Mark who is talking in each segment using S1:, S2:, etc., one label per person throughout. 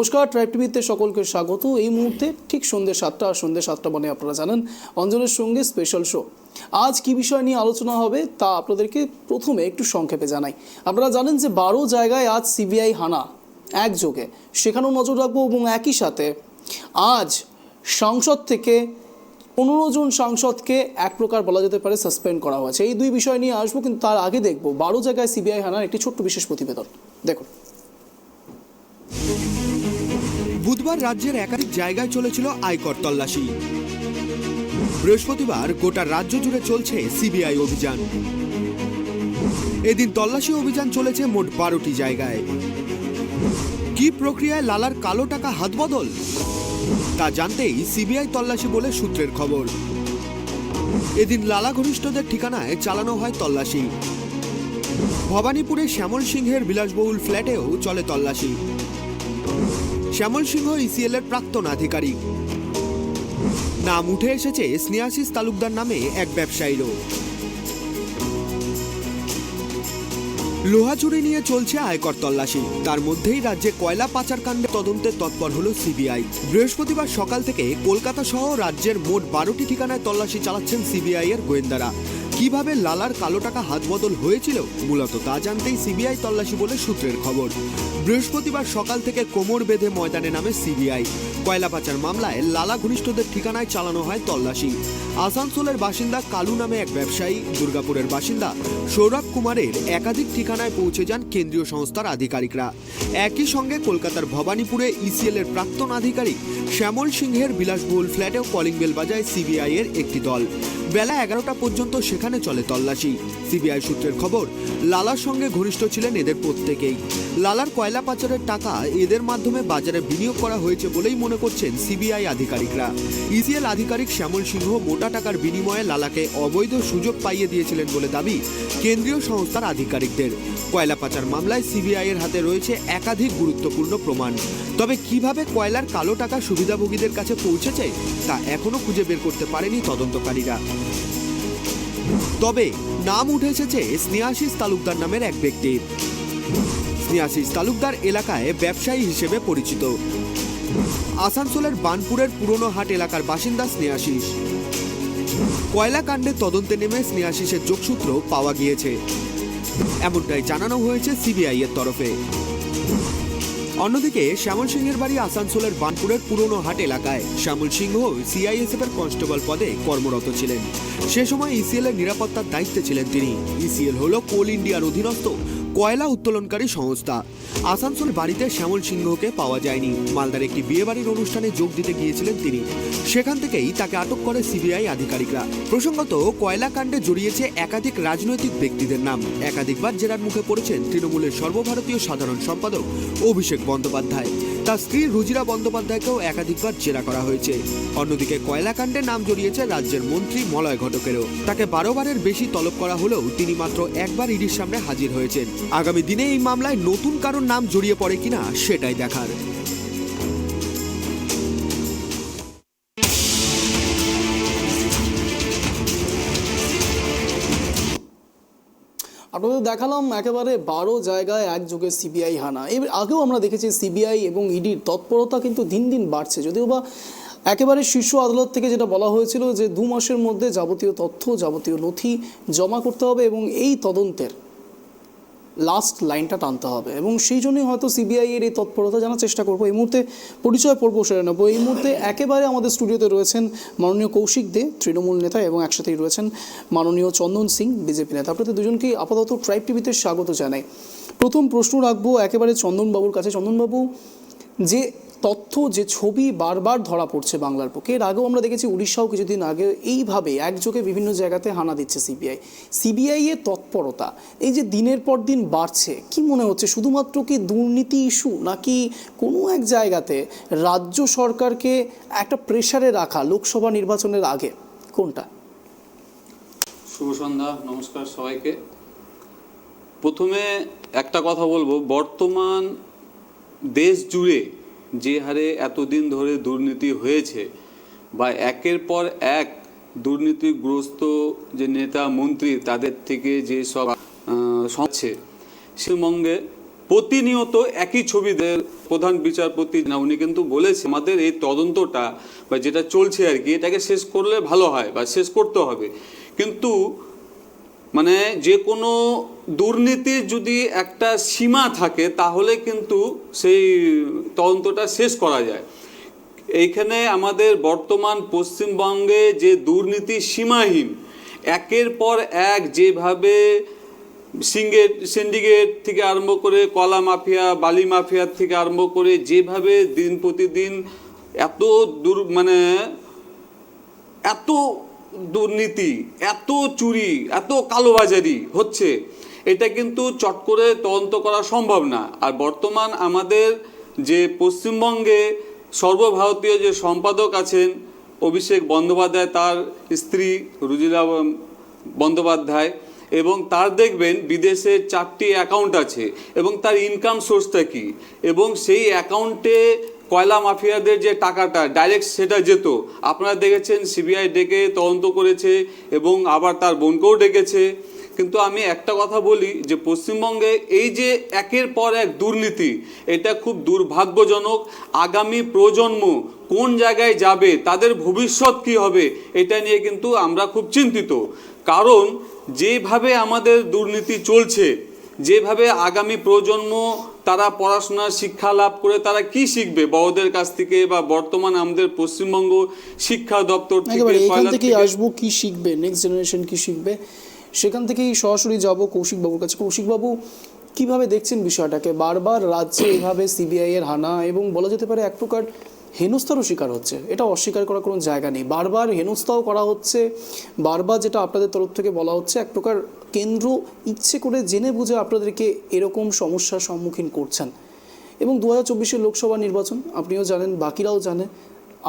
S1: নমস্কার, ট্রাইব টিভিতে সকলকে স্বাগত। এই মুহূর্তে ঠিক সন্ধ্যে 7টা, আর সন্ধ্যে 7টা মানে আপনারা জানেন অঞ্জনের সঙ্গে স্পেশাল শো। আজ কি বিষয় নিয়ে আলোচনা হবে তা আপনাদেরকে প্রথমে একটু সংক্ষেপে জানাই। আপনারা জানেন যে 12 জায়গায় আজ সিবিআই হানা একযোগে, সেখানেও নজর রাখবো। এবং একই সাথে আজ সংসদ থেকে 15 জন সাংসদকে এক প্রকার বলা যেতে পারে সাসপেন্ড করা হয়েছে। এই দুই বিষয় নিয়ে আসবো, কিন্তু তার আগে দেখবো 12 জায়গায় সিবিআই হানার একটি ছোট্ট বিশেষ প্রতিবেদন। দেখুন।
S2: বুধবার রাজ্যের একাধিক জায়গায় চলেছিল আয়কর তল্লাশি। বৃহস্পতিবার গোটা রাজ্য জুড়ে চলছে সিবিআই অভিযান। এদিন তল্লাশি অভিযান চলেছে মোট 12টি জায়গায়। কি প্রক্রিয়ায় লালার কালো টাকা হাতবদল তা জানতেই সিবিআই তল্লাশি বলে সূত্রের খবর। এদিন লালা ঘনিষ্ঠদের ঠিকানায় চালানো হয় তল্লাশি। ভবানীপুরে শ্যামল সিংহের বিলাসবহুল ফ্ল্যাটেও চলে তল্লাশি। শ্যামল সিংহ ইসিএল এর প্রাক্তন আধিকারিক। নাম উঠে এসেছে স্নেহাশিস তালুকদার নামে এক ব্যবসায়ীরও। লোহা চুরি নিয়ে চলছে আয়কর তল্লাশি। তার মধ্যেই রাজ্যে কয়লা পাচার কাণ্ডে তদন্তে তৎপর হল সিবিআই। বৃহস্পতিবার সকাল থেকে কলকাতা সহ রাজ্যের মোট 12টি ঠিকানায় তল্লাশি চালাচ্ছেন সিবিআই এর গোয়েন্দারা। কিভাবে লালার কালো টাকা হাতবদল হয়েছিল মূলত তা জানতেই সিবিআই তল্লাশি বলে সূত্রের খবর। বৃহস্পতিবার সকাল থেকে কোমর বেঁধে ময়দানে নামে সিবিআই। কয়লা পাচার মামলায় লালা ঘনিষ্ঠদের ঠিকানায় চালানো হয় তল্লাশি। আসানসোলের বাসিন্দা কালু নামে এক ব্যবসায়ী, দুর্গাপুরের বাসিন্দা সৌরভ কুমারের একাধিক ঠিকানায় পৌঁছে যান কেন্দ্রীয় সংস্থার আধিকারিকরা। একই সঙ্গে কলকাতার ভবানীপুরে ইসিএল এর প্রাক্তন আধিকারিক শ্যামল সিংহের বিলাসবহুল ফ্ল্যাটেও কলিং বেল বাজায় সিবিআই এর একটি দল। বেলা 11টা পর্যন্ত সেখানে চলে তল্লাশি। সিবিআই সূত্রের খবর, লালার সঙ্গে ঘনিষ্ঠ ছিলেন এদের প্রত্যেকেই। লালার কয়লা পাচারের টাকা এদের মাধ্যমে বাজারে বিনিয়োগ করা হয়েছে বলেই মনে করছেন সিবিআই আধিকারিকরা। ইসিএল আধিকারিক শ্যামল সিংহ মোটা টাকার বিনিময়ে লালাকে অবৈধ সুযোগ পাইয়ে দিয়েছিলেন বলে দাবি কেন্দ্রীয় সংস্থার আধিকারিকদের। কয়লা পাচার মামলায় সিবিআই এর হাতে রয়েছে একাধিক গুরুত্বপূর্ণ প্রমাণ। তবে কিভাবে কয়লার কালো টাকা সুবিধাভোগীদের কাছে পৌঁছেছে তা এখনো খুঁজে বের করতে পারেনি তদন্তকারীরা। তবে নাম উঠে এসেছে স্নেহাশিস তালুকদার নামের এক ব্যক্তির। স্নেহাশিস তালুকদার এলাকায় ব্যবসায়ী হিসেবে পরিচিত। আসানসোলের বানপুরের পুরনো হাট এলাকার বাসিন্দা স্নেহাশিস। কয়লা কাণ্ডের তদন্তে নেমে স্নেহাশিসের যোগসূত্র পাওয়া গিয়েছে, এমনটাই জানানো হয়েছে সিবিআই এর তরফে। অন্যদিকে শ্যামল সিংহের বাড়ি আসানসোলের বানপুরের পুরনো হাট এলাকায়। শ্যামল সিংহ সিআইএসএফ এর কনস্টেবল পদে কর্মরত ছিলেন। সে সময় ইসিএল এর নিরাপত্তার দায়িত্বে ছিলেন তিনি। ইসিএল হল কোল ইন্ডিয়ার অধীনস্থ কয়লা উত্তোলনকারী সংস্থা। আসানসোল বাড়িতে শ্যামল সিংহকে পাওয়া যায়নি। মালদার একটি বিয়েবাড়ির অনুষ্ঠানে যোগ দিতে গিয়েছিলেন তিনি। সেখান থেকেই তাকে আটক করে সিবিআই আধিকারিকরা। প্রসঙ্গত, কয়লা কাণ্ডে জড়িয়েছে একাধিক রাজনৈতিক ব্যক্তিদের নাম। একাধিকবার জেরার মুখে পড়েছেন তৃণমূলের সর্বভারতীয় সাধারণ সম্পাদক অভিষেক বন্দ্যোপাধ্যায়। তার স্ত্রী রুজিরা বন্দ্যোপাধ্যায়কেও একাধিকবার জেরা করা হয়েছে। অন্যদিকে কয়লা কাণ্ডে নাম জড়িয়েছে রাজ্যের মন্ত্রী মলয় ঘটকেরও। তাকে 12 বারের বেশি তলব করা হলেও তিনি মাত্র একবার ইডির সামনে হাজির হয়েছেন। আগামী দিনে এই মামলায় নতুন কারোর নাম জড়িয়ে পড়ে কিনা সেটাই দেখার।
S1: আপনাদের দেখালাম একেবারে 12 জায়গায় একযোগে সিবিআই হানা। এর আগেও আমরা দেখেছি সিবিআই এবং ইডির তৎপরতা কিন্তু দিন দিন বাড়ছে। যদিও বা একেবারে শীর্ষ আদালত থেকে যেটা বলা হয়েছিল যে 2 মাসের মধ্যে যাবতীয় তথ্য, যাবতীয় নথি জমা করতে হবে এবং এই তদন্তের লাস্ট লাইনটা টানতে হবে, এবং সেই জন্যই হয়তো সিবিআই এর এই তৎপরতা জানার চেষ্টা করবো। এই মুহূর্তে পরিচয় পর্ব সেরে নেবো। এই মুহূর্তে একেবারে আমাদের স্টুডিওতে রয়েছেন মাননীয় কৌশিক দে, তৃণমূল নেতা, এবং একসাথেই রয়েছেন মাননীয় চন্দন সিং, বিজেপি নেতা। আপনাদের দুজনকেই আপাতত ট্রাইব টিভিতে স্বাগত জানাই। প্রথম প্রশ্ন রাখবো একেবারে চন্দনবাবুর কাছে। চন্দনবাবু, যে তথ্য, যে ছবি বারবার ধরা পড়ছে বাংলার পক্ষে, এর আগেও আমরা দেখেছি উড়িষ্যাও কিছুদিন আগে এইভাবে একযোগে বিভিন্ন জায়গাতে হানা দিচ্ছে সিবিআই এর তৎপরতা এই যে দিনের পর দিন বাড়ছে, কি মনে হচ্ছে শুধুমাত্র কি দুর্নীতি ইস্যু, নাকি কোনো এক জায়গাতে রাজ্য সরকারকে একটা প্রেসারে রাখা লোকসভা নির্বাচনের আগে, কোনটা?
S3: শুভ সন্ধ্যা, নমস্কার সবাইকে। প্রথমে একটা কথা বলবো, বর্তমান দেশ জুড়ে যে হারে এতদিন ধরে দুর্নীতি হয়েছে বা একের পর এক দুর্নীতিগ্রস্ত যে নেতা মন্ত্রী তাদের থেকে যে সব সমাজে, পশ্চিমবঙ্গে প্রতিনিয়ত একই ছবিদের প্রধান বিচারপতি না উনি কিন্তু বলেছে আমাদের এই তদন্তটা বা যেটা চলছে আর কি এটাকে শেষ করলে ভালো হয় বা শেষ করতে হবে। কিন্তু মানে যে কোনো দুর্নীতির যদি একটা সীমা থাকে তাহলে কিন্তু সেই তদন্তটা শেষ করা যায়। এইখানে আমাদের বর্তমান পশ্চিমবঙ্গে যে দুর্নীতি সীমাহীন, একের পর এক যেভাবে সিন্ডিকেট থেকে আরম্ভ করে কলা মাফিয়া, বালি মাফিয়ার থেকে আরম্ভ করে যেভাবে দিন প্রতিদিন এত এত দুর্নীতি, এত চুরি, এত কালোবাজারি হচ্ছে, এটা কিন্তু চট করে তদন্ত করা সম্ভব না। আর বর্তমান আমাদের যে পশ্চিমবঙ্গে সর্বভারতীয় যে সম্পাদক আছেন অভিষেক বন্দ্যোপাধ্যায়, তার স্ত্রী রুজিলা বন্দ্যোপাধ্যায়, এবং তার দেখবেন বিদেশে 4টি অ্যাকাউন্ট আছে এবং তার ইনকাম সোর্সটা কি, এবং সেই অ্যাকাউন্টে কয়লা মাফিয়াদের যে টাকাটা ডাইরেক্ট সেটা যেত। আপনারা দেখেছেন সিবিআই ডেকে তদন্ত করেছে এবং আবার তার বোনকেও ডেকেছে। কিন্তু আমি একটা কথা বলি যে পশ্চিমবঙ্গে এই যে একের পর এক দুর্নীতি, এটা খুব দুর্ভাগ্যজনক। আগামী প্রজন্ম কোন জায়গায় যাবে, তাদের ভবিষ্যৎ কি হবে, এটা নিয়ে কিন্তু আমরা খুব চিন্তিত। কারণ যেভাবে আমাদের দুর্নীতি চলছে, যেভাবে আগামী প্রজন্ম তারা পড়াশোনা শিক্ষা লাভ করে তারা কি শিখবে বড়দের কাছ থেকে, বা বর্তমান আমাদের পশ্চিমবঙ্গ শিক্ষা দপ্তর
S1: একেবারে এখান
S3: থেকে
S1: থেকেই আসবো, কি শিখবে নেক্সট জেনারেশন, কি শিখবে, সেখান থেকেই সরাসরি যাব কৌশিকবাবুর কাছে। কৌশিকবাবু, কিভাবে দেখছেন বিষয়টাকে? বারবার রাজ্যে এভাবে সিবিআই এর হানা এবং বলা যেতে পারে এক প্রকার হেনস্থারও শিকার হচ্ছে, এটা অস্বীকার করার কোনো জায়গা নেই। বারবার হেনস্থাও করা হচ্ছে, বারবার যেটা আপনাদের তরফ থেকে বলা হচ্ছে এক প্রকার কেন্দ্র ইচ্ছে করে জেনে বুঝে আপনাদেরকে এরকম সমস্যার সম্মুখীন করছেন। এবং 2024 লোকসভা নির্বাচন আপনিও জানেন, বাকিরাও জানে।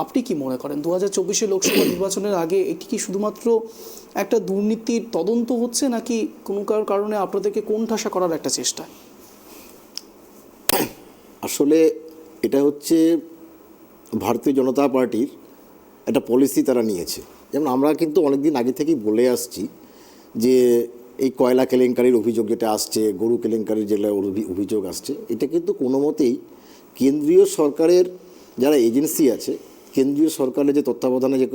S1: আপনি কি মনে করেন 2024 লোকসভা নির্বাচনের আগে এটি কি শুধুমাত্র একটা দুর্নীতির তদন্ত হচ্ছে, নাকি কোনো কারণে আপনাদেরকে কোণঠাসা করার একটা চেষ্টা?
S4: আসলে এটা হচ্ছে ভারতীয় জনতা পার্টির একটা পলিসি তারা নিয়েছে। যেমন আমরা কিন্তু অনেকদিন আগে থেকেই বলে আসছি যে এই কয়লা কেলেঙ্কারির অভিযোগ যেটা আসছে, গরু কেলেঙ্কারির যেটা অভিযোগ আসছে, এটা কিন্তু কোনো মতেই কেন্দ্রীয় সরকারের যারা এজেন্সি আছে, কেন্দ্রীয় সরকারের যে তত্ত্বাবধানে যে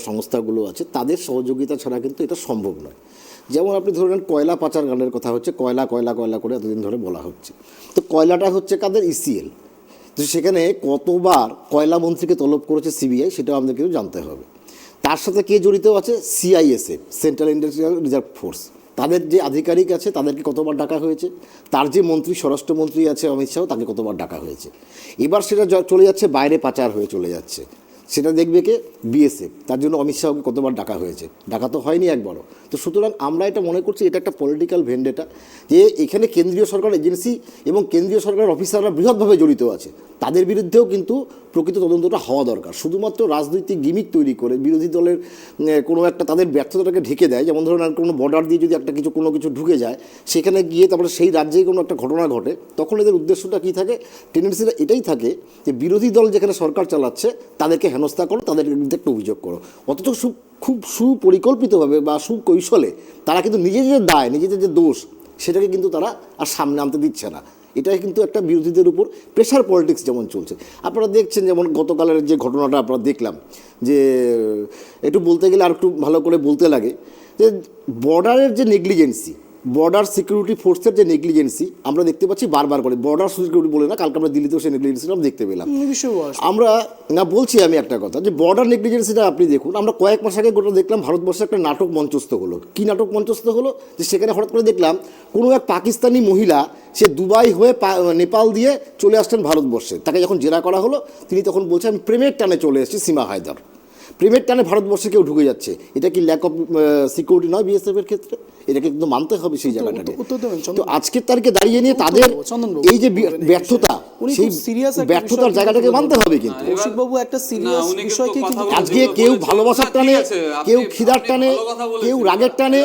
S4: সংস্থাগুলো আছে, তাদের সহযোগিতা ছাড়া কিন্তু এটা সম্ভব নয়। যেমন আপনি ধরেন কয়লা পাচার গানের কথা হচ্ছে, কয়লা কয়লা কয়লা করে এতদিন ধরে বলা হচ্ছে। তো কয়লাটা হচ্ছে কাদের? ইসিএল। তো সেখানে কতবার কয়লা মন্ত্রীকে তলব করেছে সিবিআই, সেটাও আমাদের কিন্তু জানতে হবে। তার সাথে কে জড়িত আছে? CISF, central industrial reserve force, তাদের যে আধিকারিক আছে তাদেরকে কতবার ডাকা হয়েছে, তার যে মন্ত্রী স্বরাষ্ট্রমন্ত্রী আছে অমিত শাহ, তাকে কতবার ডাকা হয়েছে। এবার সেটা চলে যাচ্ছে বাইরে, পাচার হয়ে চলে যাচ্ছে, সেটা দেখবে কে? বিএসএফ। তার জন্য অমিত শাহকে কতবার ডাকা হয়েছে? ডাকা তো হয়নি একবারও। তো সুতরাং আমরা এটা মনে করছি এটা একটা পলিটিক্যাল ভেন্ডেটা, যে এখানে কেন্দ্রীয় সরকার এজেন্সি এবং কেন্দ্রীয় সরকারের অফিসাররা বৃহৎভাবে জড়িত আছে, তাদের বিরুদ্ধেও কিন্তু প্রকৃত তদন্তটা হওয়া দরকার। শুধুমাত্র রাজনৈতিক গিমিক তৈরি করে বিরোধী দলের কোনো একটা তাদের ব্যর্থতাটাকে ঢেকে দেয়, যেমন ধরুন আর কোনো বর্ডার দিয়ে যদি একটা কোনো কিছু ঢুকে যায়, সেখানে গিয়ে তারপরে সেই রাজ্যেই কোনো একটা ঘটনা ঘটে, তখন এদের উদ্দেশ্যটা কী থাকে? টেন্ডেন্সিটা এটাই থাকে যে বিরোধী দল যেখানে সরকার চালাচ্ছে তাদেরকে হেনস্থা করো, তাদের বিরুদ্ধে একটা অভিযোগ করো। অথচ খুব সুপরিকল্পিতভাবে বা সুকৌশলে তারা কিন্তু নিজেদের দায়, নিজেদের যে দোষ, সেটাকে কিন্তু তারা আর সামনে আনতে দিচ্ছে না। এটাই কিন্তু একটা বিরোধীদের উপর প্রেশার পলিটিক্স যেমন চলছে। আপনারা দেখছেন যেমন গতকালের যে ঘটনাটা আপনারা দেখলাম, যে একটু বলতে গেলে আর একটু ভালো করে বলতে লাগে, যে বর্ডারের যে নেগলিজেন্সি, বর্ডার সিকিউরিটি ফোর্সের যে নেগলিজেন্সি আমরা দেখতে পাচ্ছি বারবার করে। বর্ডার সিকিউরিটি বলে না, কালকে আমরা দিল্লিতেও সেই নেগলিজেন্সিটা আমরা দেখতে পেলাম। আমরা না বলছি আমি একটা কথা, যে বর্ডার নেগলিজেন্সিটা আপনি দেখুন, আমরা কয়েক মাস আগে গোটা দেখলাম ভারতবর্ষে একটা নাটক মঞ্চস্থ হলো। কী নাটক মঞ্চস্থ হলো? যে সেখানে হঠাৎ করে দেখলাম কোনো এক পাকিস্তানি মহিলা, সে দুবাই হয়ে নেপাল দিয়ে চলে আসছেন ভারতবর্ষে। তাকে যখন জেরা করা হলো, তিনি তখন বলছেন আমি প্রেমের টানে চলে এসেছি সীমা হায়দার। প্রেমের টানে ভারতবর্ষে কেউ ঢুকে যাচ্ছে, এটা কি ল্যাক অফ সিকিউরিটি নয় বিএসএফ এর ক্ষেত্রে? এটাকে কিন্তু মানতে হবে সেই জায়গাটাকে। তো আজকের তারিখে দাঁড়িয়ে নিয়ে তাদের এই যে ব্যর্থতা, সেই ব্যর্থতার জায়গাটাকে মানতে হবে। কিন্তু
S1: কৌশিকবাবু একটা সিরিয়াস বিষয়কে
S4: আজকে কেউ ভালোবাসার টানে, কেউ খিদার টানে, কেউ রাগের টানে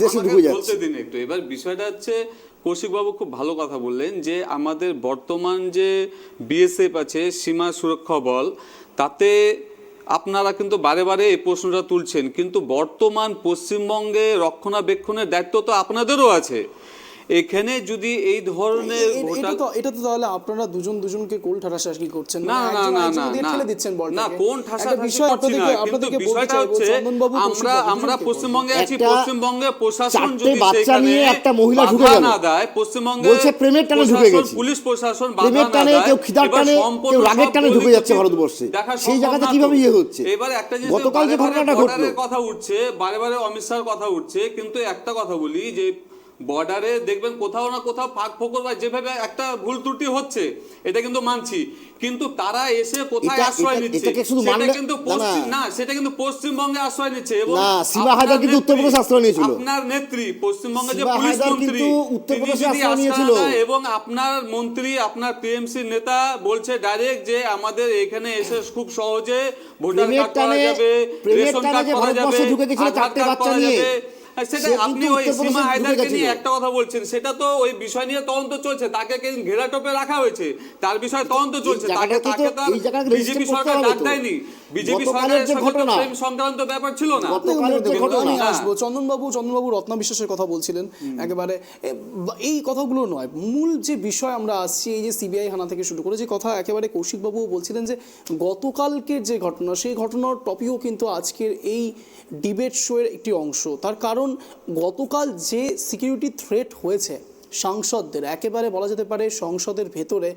S4: দেশে ঢুকে যাচ্ছে।
S3: এবার বিষয়টা হচ্ছে, কৌশিকবাবু খুব ভালো কথা বললেন যে আমাদের বর্তমান যে বিএসএফ আছে, সীমা সুরক্ষা বল, তাতে আপনারা কিন্তু বারে বারে এই প্রশ্নটা তুলছেন, কিন্তু বর্তমান পশ্চিমবঙ্গে রক্ষণাবেক্ষণের দায়িত্ব তো আপনাদেরও আছে। এখানে যদি এই ধরনের
S1: এটা তো তাহলে আপনারা দুজনকে কোল ঠাসাঠাসি করছেন,
S3: না
S1: মানে
S3: না
S1: একজন
S3: না
S1: আরেকজনের
S3: না
S1: দিকে
S3: না
S1: ঠেলে দিচ্ছেন বলটাকে।
S3: না, কোন
S1: একটা
S3: ঠাসাঠাসি
S1: বিষয়
S3: করছি না, কিন্তু
S1: আপনাদেরকে বলতে
S3: বিষয়টা
S1: চাইবো,
S3: হচ্ছে
S1: চন্দনবাবু,
S3: আমরা
S1: কৌশিকবাবু,
S3: পশ্চিমবঙ্গে আছি,
S4: একটা
S3: পশ্চিমবঙ্গে প্রশাসন
S4: চারটে
S3: যদি
S4: বাচ্চা
S3: সেখানে
S4: নিয়ে একটা মহিলা ঢুকে
S3: বাধা
S4: গেল।
S3: না দেয়, পশ্চিমবঙ্গে
S4: বলছে প্রেমের টানে ঢুকে
S3: প্রশাসন,
S4: গেছে।
S3: পুলিশ প্রশাসন
S4: প্রেমের
S3: বাধা না
S4: টানে,
S3: দেয়,
S4: কেউ খিদার
S3: এবার
S4: টানে,
S3: সম্পূর্ণ
S4: কেউ রাগের
S3: সব
S4: টানে ঢুকে যাচ্ছে
S3: পরিস্থিতি
S4: ভারতবর্ষে।
S3: দেখা
S4: সেই
S3: সম্ভব
S4: জায়গাতে
S3: না
S4: কিভাবে
S3: তো।
S4: ইয়ে হচ্ছে?
S3: এবার একটা জিনিস,
S4: গতকাল যে ঘটনাটা ঘটলো,
S3: কথা উঠছে বারে বারে, অমিত শাহর কথা উঠছে, কিন্তু একটা কথা বলি যে বর্ডারে দেখবেন কোথাও না কোথাও ফাঁক ফোকর বা যেভাবে একটা ভুল ত্রুটি হচ্ছে, এটা কিন্তু মানছি, কিন্তু তারা এসে কোথায় আশ্রয় নিচ্ছে
S4: এটাকে শুধু
S3: সেটা
S4: মানলে
S3: কিন্তু সেটা কিন্তু পশ্চিমবঙ্গে আশ্রয় নিচ্ছে। এবং
S4: না, সীমা হায়দার কিন্তু উত্তরপ্রদেশে আশ্রয় নিয়েছিল।
S3: আপনার নেত্রী পশ্চিমবঙ্গে যে
S4: সীমা
S3: পুলিশ
S4: হায়দার
S3: মন্ত্রী,
S4: কিন্তু
S3: তিনি
S4: উত্তরপ্রদেশে
S3: যদি
S4: আশ্রয় নিয়েছিল।
S3: আস্থা দেয় এবং আপনার মন্ত্রী, আপনার টিএমসি নেতা বলছে ডাইরেক্ট যে আমাদের এখানে এসে খুব সহজে ভোটার
S4: প্রেমের
S3: কার্ড করা
S4: টানে-
S3: যাবে,
S4: প্রেমের
S3: রেশন
S4: টানে
S3: কার্ড
S4: যে
S3: করা যাবে,
S4: ভারতবর্ষে ঢুকে গেছিল
S3: আধার
S4: চারটে
S3: কার্ড
S4: বাচ্চা
S3: করা
S4: নিয়ে।
S3: যাবে। সেটা
S4: সে
S3: আপনি
S4: কিন্তু
S3: ওই
S4: উত্তরপ্রদেশে
S3: সীমা
S4: ঢুকে
S3: হায়দারকে নিয়ে
S4: গেছিল।
S3: একটা কথা বলছেন, সেটা তো ওই বিষয় নিয়ে তদন্ত চলছে, তাকে ঘেরাটোপে রাখা হয়েছে, তার বিষয়ে তদন্ত চলছে, তাকে
S4: এই জায়গাটা
S3: বিজেপি
S4: register
S3: সরকার
S4: করতে
S3: ডাক
S4: হবে তো।
S3: দেয়নি, বিজেপি
S4: গতকালের
S3: সরকারের
S4: যে
S3: সঙ্গে তো
S4: ঘটনা,
S3: প্রেম সংক্রান্ত ব্যাপার ছিল না।
S4: গতকালের যে ঘটনা,
S1: আমি আসবো চন্দনবাবু রত্না বিশ্বাসের কথা বলছিলেন একেবারে, এই কথাগুলো নয়, মূল যে বিষয় আমরা আসছি, এই যে সিবিআই হানা থেকে শুরু করে যে কথা, একেবারে কৌশিকবাবুও বলছিলেন যে গতকালকের যে ঘটনা, সেই ঘটনার টপিকও কিন্তু আজকের এই ডিবেট শোয়ের একটি অংশ। তার কারণ গতকাল যে সিকিউরিটি থ্রেট হয়েছে সাংসদদের, একেবারে বলা যেতে পারে সংসদের ভেতরে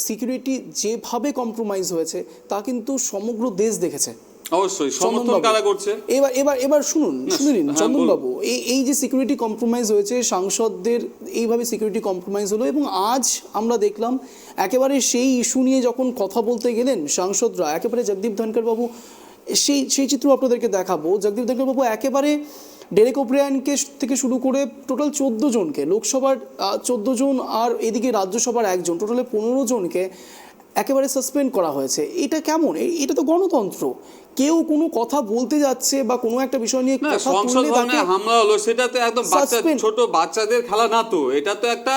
S1: সিকিউরিটি যেভাবে কম্প্রোমাইজ হয়েছে তা কিন্তু সমগ্র দেশ দেখেছে।
S3: অবশ্যই সমর্থন কারা করছে।
S1: এবার শুনুন নিন
S3: হ্যাঁ,
S1: চন্দনবাবু, এই যে সিকিউরিটি কম্প্রোমাইজ হয়েছে, সাংসদদের এইভাবে সিকিউরিটি কম্প্রোমাইজ হলো, এবং আজ আমরা দেখলাম একেবারে সেই ইস্যু নিয়ে যখন কথা বলতে গেলেন সাংসদরা, একেবারে জগদীপ ধনখড় বাবু, সেই চিত্র আপনাদেরকে দেখাবো। জগদীপ ধনখড় বাবু একেবারে ডেরেক ওব্রায়ানকে থেকে শুরু করে টোটাল 14 জনকে, লোকসভার 14 জন আর এদিকে রাজ্যসভার 1 জন, টোটালে 15 জনকে একেবারে সাসপেন্ড করা হয়েছে। এটা কেমন? এটা তো গণতন্ত্র। কেউ কোনো কথা বলতে যাচ্ছে বা কোনো একটা বিষয় নিয়ে
S3: না,
S1: কথা
S3: সংসদ
S1: তুললে
S3: ভবনে
S1: তাকে
S3: হামলা হলো, সেটা তো একদম
S1: Suspend।
S3: ছোট বাচ্চাদের খেলা না তো, এটা তো একটা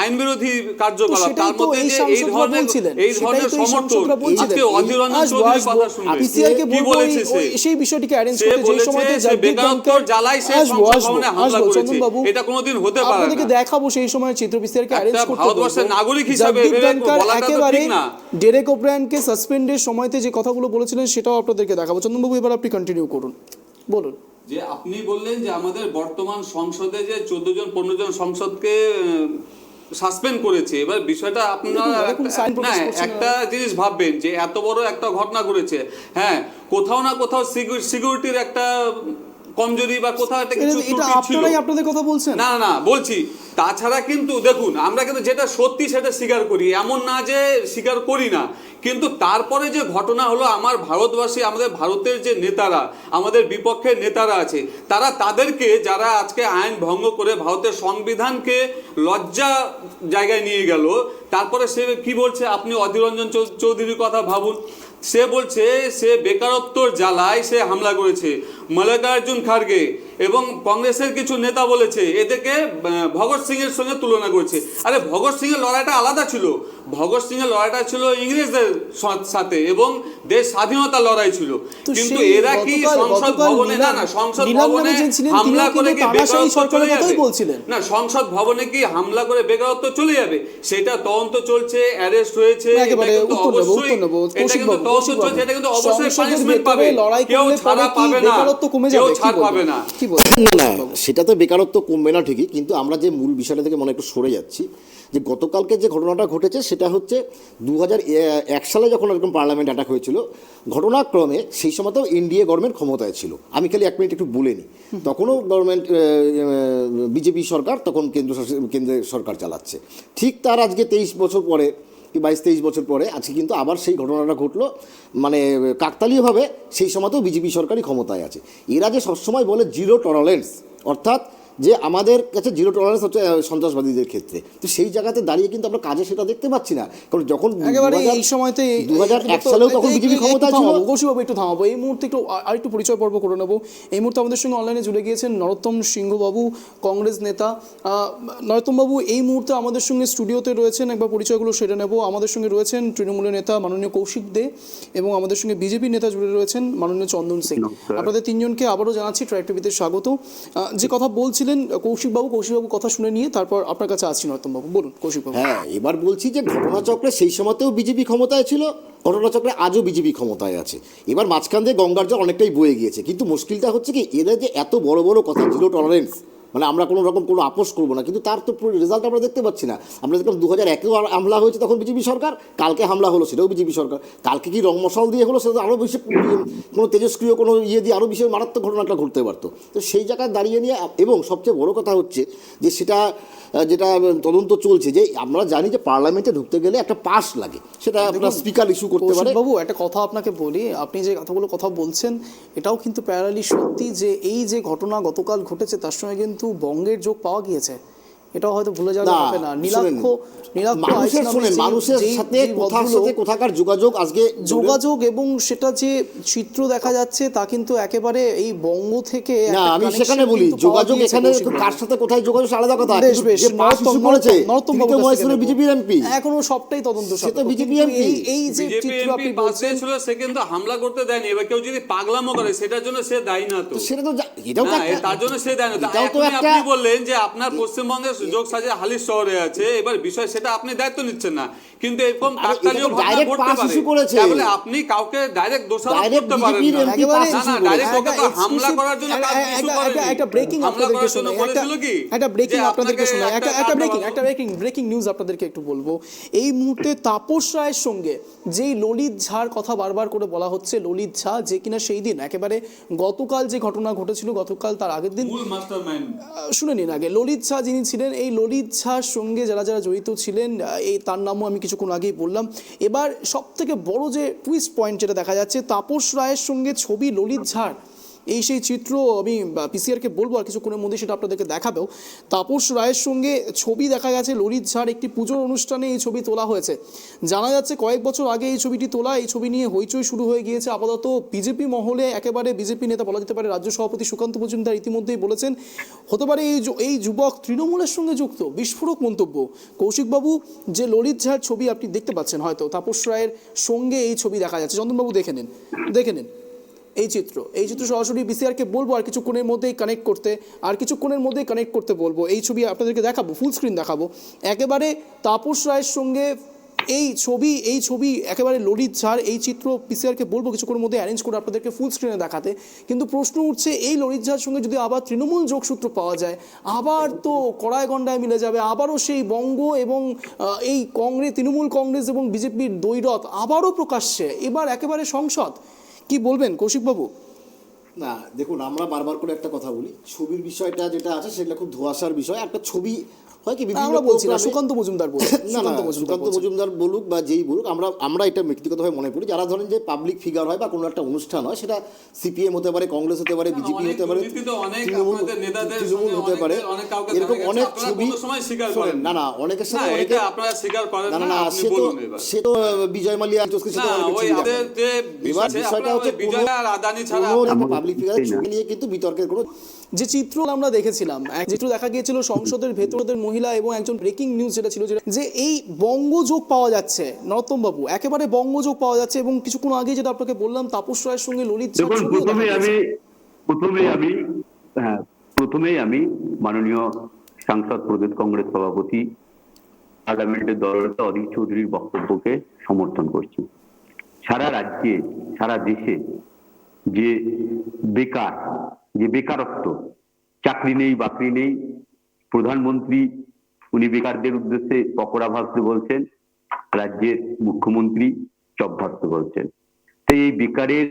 S3: আইন বিরোধী কার্যকলাপ।
S1: সেটাই
S3: তার
S1: তো
S3: মধ্যে
S1: এই
S3: যে
S1: সাংসদরা বলছিলেন,
S3: এই ধরনের
S1: সেটাই তো এই
S3: সমর্থন,
S1: সাংসদরা বলছিলেন।
S3: আজকে অধীর রঞ্জন চৌধুরীর কথা শুনবেন,
S1: PCI কে
S3: কি
S1: বলবো
S3: বলেছে সে?
S1: সেই বিষয়টিকে অ্যারেঞ্জ
S3: সে
S1: করতে, যে
S3: বলেছে
S1: সময়তে
S3: সে
S1: জগদীপ
S3: বেকারত্বর
S1: ধনখড়
S3: জ্বালায় সে সংসদ ভবনে হামলা করেছে,
S1: চন্দনবাবু,
S3: এটা কোনোদিন হতে পারে
S1: আপনাদেরকে
S3: না।
S1: দেখাবো সেই সময় চিত্র পিসিআরকে অ্যারেঞ্জ
S3: একটা
S1: করতে
S3: ভারতবর্ষের
S1: বলবো।
S3: নাগরিক হিসাবে
S1: জগদীপ
S3: এভাবে
S1: ধনখড়
S3: বলাটা তো
S1: একেবারে
S3: ঠিক না।
S1: ডেরেক ওব্রায়ানকে সাসপেন্ডের সময়তে যে কথাগুলো বলেছিলেন সেটাও আপনাদেরকে দেখাবো। চন্দনবাবু, এবার আপনি কন্টিনিউ করুন, বলুন।
S3: যে আপনি বললেন যে আমাদের বর্তমান সংসদে যে 14 জন 15 জন সংসদকে সাসপেন্ড করেছে, এবার বিষয়টা আপনারা না একটা জিনিস ভাববেন যে এত বড় একটা ঘটনা ঘটেছে, হ্যাঁ কোথাও না কোথাও সিকিউরিটির একটা কমজোরি বা কোথাও একটা কিছু ত্রুটি ছিল।
S1: আপনারাই আপনাদের কথা বলছেন।
S3: না না বলছি, তাছাড়া কিন্তু দেখুন আমরা কিন্তু যেটা সত্যি সেটা স্বীকার করি, এমন না যে স্বীকার করি না, কিন্তু তারপরে যে ঘটনা হলো, আমার ভারতবাসী, আমাদের ভারতের যে নেতারা, আমাদের বিপক্ষের নেতারা আছে, তারা তাদেরকে যারা আজকে আইন ভঙ্গ করে ভারতের সংবিধানকে লজ্জা জায়গায় নিয়ে গেল, তারপরে সে কি বলছে, আপনি অধীর রঞ্জন চৌধুরীর কথা ভাবুন, সে বলছে সে বেকারত্বর জ্বালায় সে হামলা করেছে। মল্লিকার্জুন খাড়গে এবং কংগ্রেসের কিছু নেতা বলেছে এদেরকে ভগৎ সিং এর সঙ্গে তুলনা করেছে। আরে ভগৎ সিং এর লড়াইটা আলাদা ছিল, ভগৎ সিং এর লড়াইটা ছিল ইংরেজদের সাথে এবং দেশ স্বাধীনতার লড়াই ছিল, কিন্তু এরা কি সংসদ ভবনে সংসদ ভবনে হামলা করে কি বেকারত্ব চলে যাবে? না, সংসদ ভবনে কি হামলা করে বেকারত্ব চলে যাবে? সেটা তদন্ত চলছে, অ্যারেস্ট হয়েছে, এটা কিন্তু অবশ্যই এটা কিন্তু অবশ্যই পানিশমেন্ট পাবে, কেউ ছাড়া পাবে না, কেউ ছাড় পাবে না।
S4: না, সেটা তো বেকারত্ব কমবে না ঠিকই, কিন্তু আমরা যে মূল বিষয়টা থেকে মনে একটু সরে যাচ্ছি, যে গতকালকে যে ঘটনাটা ঘটেছে সেটা হচ্ছে 2001 সালে যখন এরকম পার্লামেন্ট অ্যাটাক হয়েছিল, ঘটনাক্রমে সেই সময় তো এনডিএ গভর্নমেন্ট ক্ষমতায় ছিল। আমি খালি 1 মিনিট একটু বলে নিই, তখনও গভর্নমেন্ট বিজেপি সরকার, তখন কেন্দ্রের সরকার চালাচ্ছে। ঠিক তার আজকে 23 বছর পরে কি 22-23 বছর পরে আজকে কিন্তু আবার সেই ঘটনাটা ঘটলো, মানে কাকতালীয়ভাবে। সেই সময়তেও বিজেপি সরকারই ক্ষমতায় আছে। এরা যে সবসময় বলে জিরো টলারেন্স, অর্থাৎ যে আমাদের কাছে জিরো টলারেন্স হচ্ছে সন্ত্রাসবাদীদের ক্ষেত্রে, তো সেই জায়গাতে দাঁড়িয়ে কিন্তু আমরা কাজে সেটা দেখতে পাচ্ছি না। কারণ যখন
S1: এই সময়তে
S4: 2001 সালেও তখন বিজেপি ক্ষমতায় ছিল।
S1: কৌশিকবাবু একটু থামাবো এই মুহূর্তে, একটু আরেকটু পরিচয় পর্ব করে নেবো। এই মুহূর্তে আমাদের সঙ্গে অনলাইনে জুড়ে গিয়েছেন নরোত্তম সিংহবাবু, কংগ্রেস নেতা। নরোত্তম বাবু এই মুহূর্তে আমাদের সঙ্গে স্টুডিওতে রয়েছেন, একবার পরিচয়গুলো সেরে নেব। আমাদের সঙ্গে রয়েছেন তৃণমূলের নেতা মাননীয় কৌশিক দে, এবং আমাদের সঙ্গে বিজেপির নেতা জুড়ে রয়েছেন মাননীয় চন্দন সিং। আপনাদের তিনজনকে আবারও জানাচ্ছি ট্রাইব টিভিতে স্বাগত। যে কথা বলছি বলছিলেন কৌশিকবাবু কথা শুনে নিয়ে তারপর আপনার কাছে আসছি নরোত্তমবাবু, বলুন কৌশিকবাবু।
S4: হ্যাঁ, এবার বলছি যে ঘটনাচক্রে সেই সময়তেও বিজেপি ক্ষমতায় ছিল, ঘটনাচক্রে আজও বিজেপি ক্ষমতায় আছে। এবার মাঝখান দিয়ে গঙ্গার জল অনেকটাই বয়ে গিয়েছে, কিন্তু মুশকিলটা হচ্ছে কি এদের যে এত বড় বড় কথা, জিরো টলারেন্স, মানে আমরা কোনো রকম কোনো আপোষ করবো না, কিন্তু তার তো রেজাল্ট আমরা দেখতে পাচ্ছি না। আমরা দেখলাম 2001-এও হামলা হয়েছে, তখন বিজেপি সরকার, কালকে হামলা হলো সেটাও বিজেপি সরকার, কালকে কি রং মশাল দিয়ে হলো সেটা আরও বেশি কোনো তেজস্ক্রিয় কোনো ইয়ে দিয়ে আরও বেশি মারাত্মক ঘটনাটা ঘটতে পারতো। তো সেই জায়গায় দাঁড়িয়ে নিয়ে, এবং সবচেয়ে বড় কথা হচ্ছে যে সেটা যেটা তদন্ত চলছে, যে আমরা জানি যে পার্লামেন্টে ঢুকতে গেলে একটা পাস লাগে, সেটা আপনার স্পিকার ইস্যু করতে পারে।
S1: বাবু একটা কথা আপনাকে বলি, আপনি যে কথা বলছেন এটাও কিন্তু প্যারালি সত্যি, যে এই যে ঘটনা গতকাল ঘটেছে তার সঙ্গে কিন্তু বঙ্গের যোগ পাওয়া গিয়েছে, এটাও হয়তো ভুলে যাওয়া যাবে না।
S4: মানুষের সাথে কোথাকার যোগাযোগ
S1: এবং সেটা যে চিত্র দেখা যাচ্ছে তা কিন্তু একেবারে এই বঙ্গ থেকে
S4: না, আমি সেখানে বলি যোগাযোগ এখানে কার সাথে কোথায় যোগাযোগ আলাদা কথা। বিজেপি এমপি
S1: এখনো সবটাই তদন্ত,
S4: সে তো বিজেপি এমপি।
S1: এই যে চিত্র আপনি বলছেন
S3: সে কিন্তু হামলা করতে দেয়নি। এবার কেউ যদি পাগলামো করে সেটার জন্য সে দায়ী না, তো
S4: সেটা তো এটাও
S3: তার জন্য সে দায়ী না। আপনি বললেন যে আপনার পশ্চিমবঙ্গের যোগ সাজে হালিশ শহরে আছে, এবার বিষয় সেটা আপনি দায়িত্ব নিচ্ছেন না, কিন্তু এরকম কাকতালীয় ঘটনা ঘটতে পারে, তাহলে আপনি কাউকে ডাইরেক্ট দোষারোপ করতে পারেন না। না, ডাইরেক্ট ওকে তো হামলা করার জন্য
S1: একটা ব্রেকিং আপনাদেরকে শোনাই, একটা ব্রেকিং নিউজ আপনাদেরকে একটু বলবো। এই মুহূর্তে তাপস রায়ের সঙ্গে যেই ললিত ঝার কথা বারবার করে বলা হচ্ছে, ললিত ঝা যে কিনা সেই দিন একেবারে গতকাল যে ঘটনা ঘটেছিল, গতকাল তার আগের দিন, শুনে নিন আগে, ললিত ঝা যিনি ছিলেন, এই ললিত ঝার সঙ্গে যারা যারা জড়িত ছিলেন, এই তার নামও আমি কিছুক্ষণ আগেই বললাম। এবার সব থেকে বড় যে টুইস্ট পয়েন্ট যেটা দেখা যাচ্ছে, তাপস রায়ের সঙ্গে ছবি ললিত ঝার, এই সেই চিত্র আমি পিসিআরকে বলবো আর কিছুক্ষণের মধ্যে সেটা আপনাদেরকে দেখাবেও। তাপস রায়ের সঙ্গে ছবি দেখা গেছে ললিত ঝার একটি পুজোর অনুষ্ঠানে এই ছবি তোলা হয়েছে। জানা যাচ্ছে কয়েক বছর আগে এই ছবিটি তোলা, এই ছবি নিয়ে হইচই শুরু হয়ে গিয়েছে। আপাতত বিজেপি মহলে একেবারে বিজেপি নেতা বলা যেতে পারে রাজ্য সভাপতি সুকান্ত মজুমদার ইতিমধ্যেই বলেছেন হতে পারে এই যুবক তৃণমূলের সঙ্গে যুক্ত। বিস্ফোরক মন্তব্য কৌশিকবাবু, যে ললিত ঝার ছবি আপনি দেখতে পাচ্ছেন হয়তো, তাপস রায়ের সঙ্গে এই ছবি দেখা যাচ্ছে। চন্দনবাবু দেখে নিন এই চিত্র সরাসরি বিসিআরকে বলবো আর কিছুক্ষণের মধ্যেই কানেক্ট করতে বলবো। এই ছবি আপনাদেরকে দেখাবো, ফুল স্ক্রিন দেখাবো একেবারে তাপস রায়ের সঙ্গে এই ছবি একেবারে ললিত ঝার, এই চিত্র পিসিআরকে বলবো কিছুক্ষণের মধ্যে অ্যারেঞ্জ করে আপনাদেরকে ফুল স্ক্রিনে দেখাতে। কিন্তু প্রশ্ন উঠছে, এই ললিত ঝার সঙ্গে যদি আবার তৃণমূল যোগসূত্র পাওয়া যায়, আবার তো কড়ায় গন্ডায় মিলে যাবে, আবারও সেই বঙ্গ এবং এই তৃণমূল কংগ্রেস এবং বিজেপির দ্বৈরথ আবারও প্রকাশ্যে, এবার একেবারে সংসদ। কি বলবেন কৌশিকবাবু?
S4: না দেখুন, আমরা বারবার করে একটা কথা বলি, ছবির বিষয়টা যেটা আছে সেটা খুব ধোঁয়াশার বিষয়। একটা ছবি হয় কি
S1: আমরা বলছি না, সুকান্ত মজুমদার
S4: সুকান্ত মজুমদার বলুক বা যেই বলুক, আমরা এটা ব্যক্তিগতভাবে মনে করি, যারা ধরেন যে পাবলিক ফিগার হয় বা কোনো একটা অনুষ্ঠান হয়, সেটা সিপিএম হতে পারে, কংগ্রেস হতে পারে, বিজেপি হতে পারে, তৃণমূল হতে পারে, এরকম অনেক ছবি। না অনেকের সাথে সে তো বিজয় মালিয়া বিষয়টা হচ্ছে পাবলিক ফিগারের ছবি নিয়ে কিন্তু বিতর্কের কোনো
S1: যে চিত্র আমরা দেখেছিলাম, এক চিত্র দেখা গিয়েছিল সংসদের ভেতরের মহিলা এবং একজন ব্রেকিং নিউজ যেটা ছিল যে এই বঙ্গযোগ পাওয়া যাচ্ছে নরোত্তমবাবু, একেবারে বঙ্গযোগ পাওয়া যাচ্ছে। এবং কিছুক্ষণ আগে যেটা আপনাকে বললাম, তাপস রায়ের সঙ্গে ললিত ঝার।
S5: প্রথমেই আমি মাননীয় সাংসদ প্রদেশ কংগ্রেস সভাপতি পার্লামেন্টের দলনেতা অধীর চৌধুরীর বক্তব্যকে সমর্থন করছি। সারা রাজ্যে সারা দেশে যে বেকারত্ব, চাকরি নেই, বাকরি নেই, প্রধানমন্ত্রী উনি বেকারদের উদ্দেশ্যে পকোড়া ভাজতে বলছেন, রাজ্যের মুখ্যমন্ত্রী চপ ভাজতে বলছেন। তাই এই বেকারের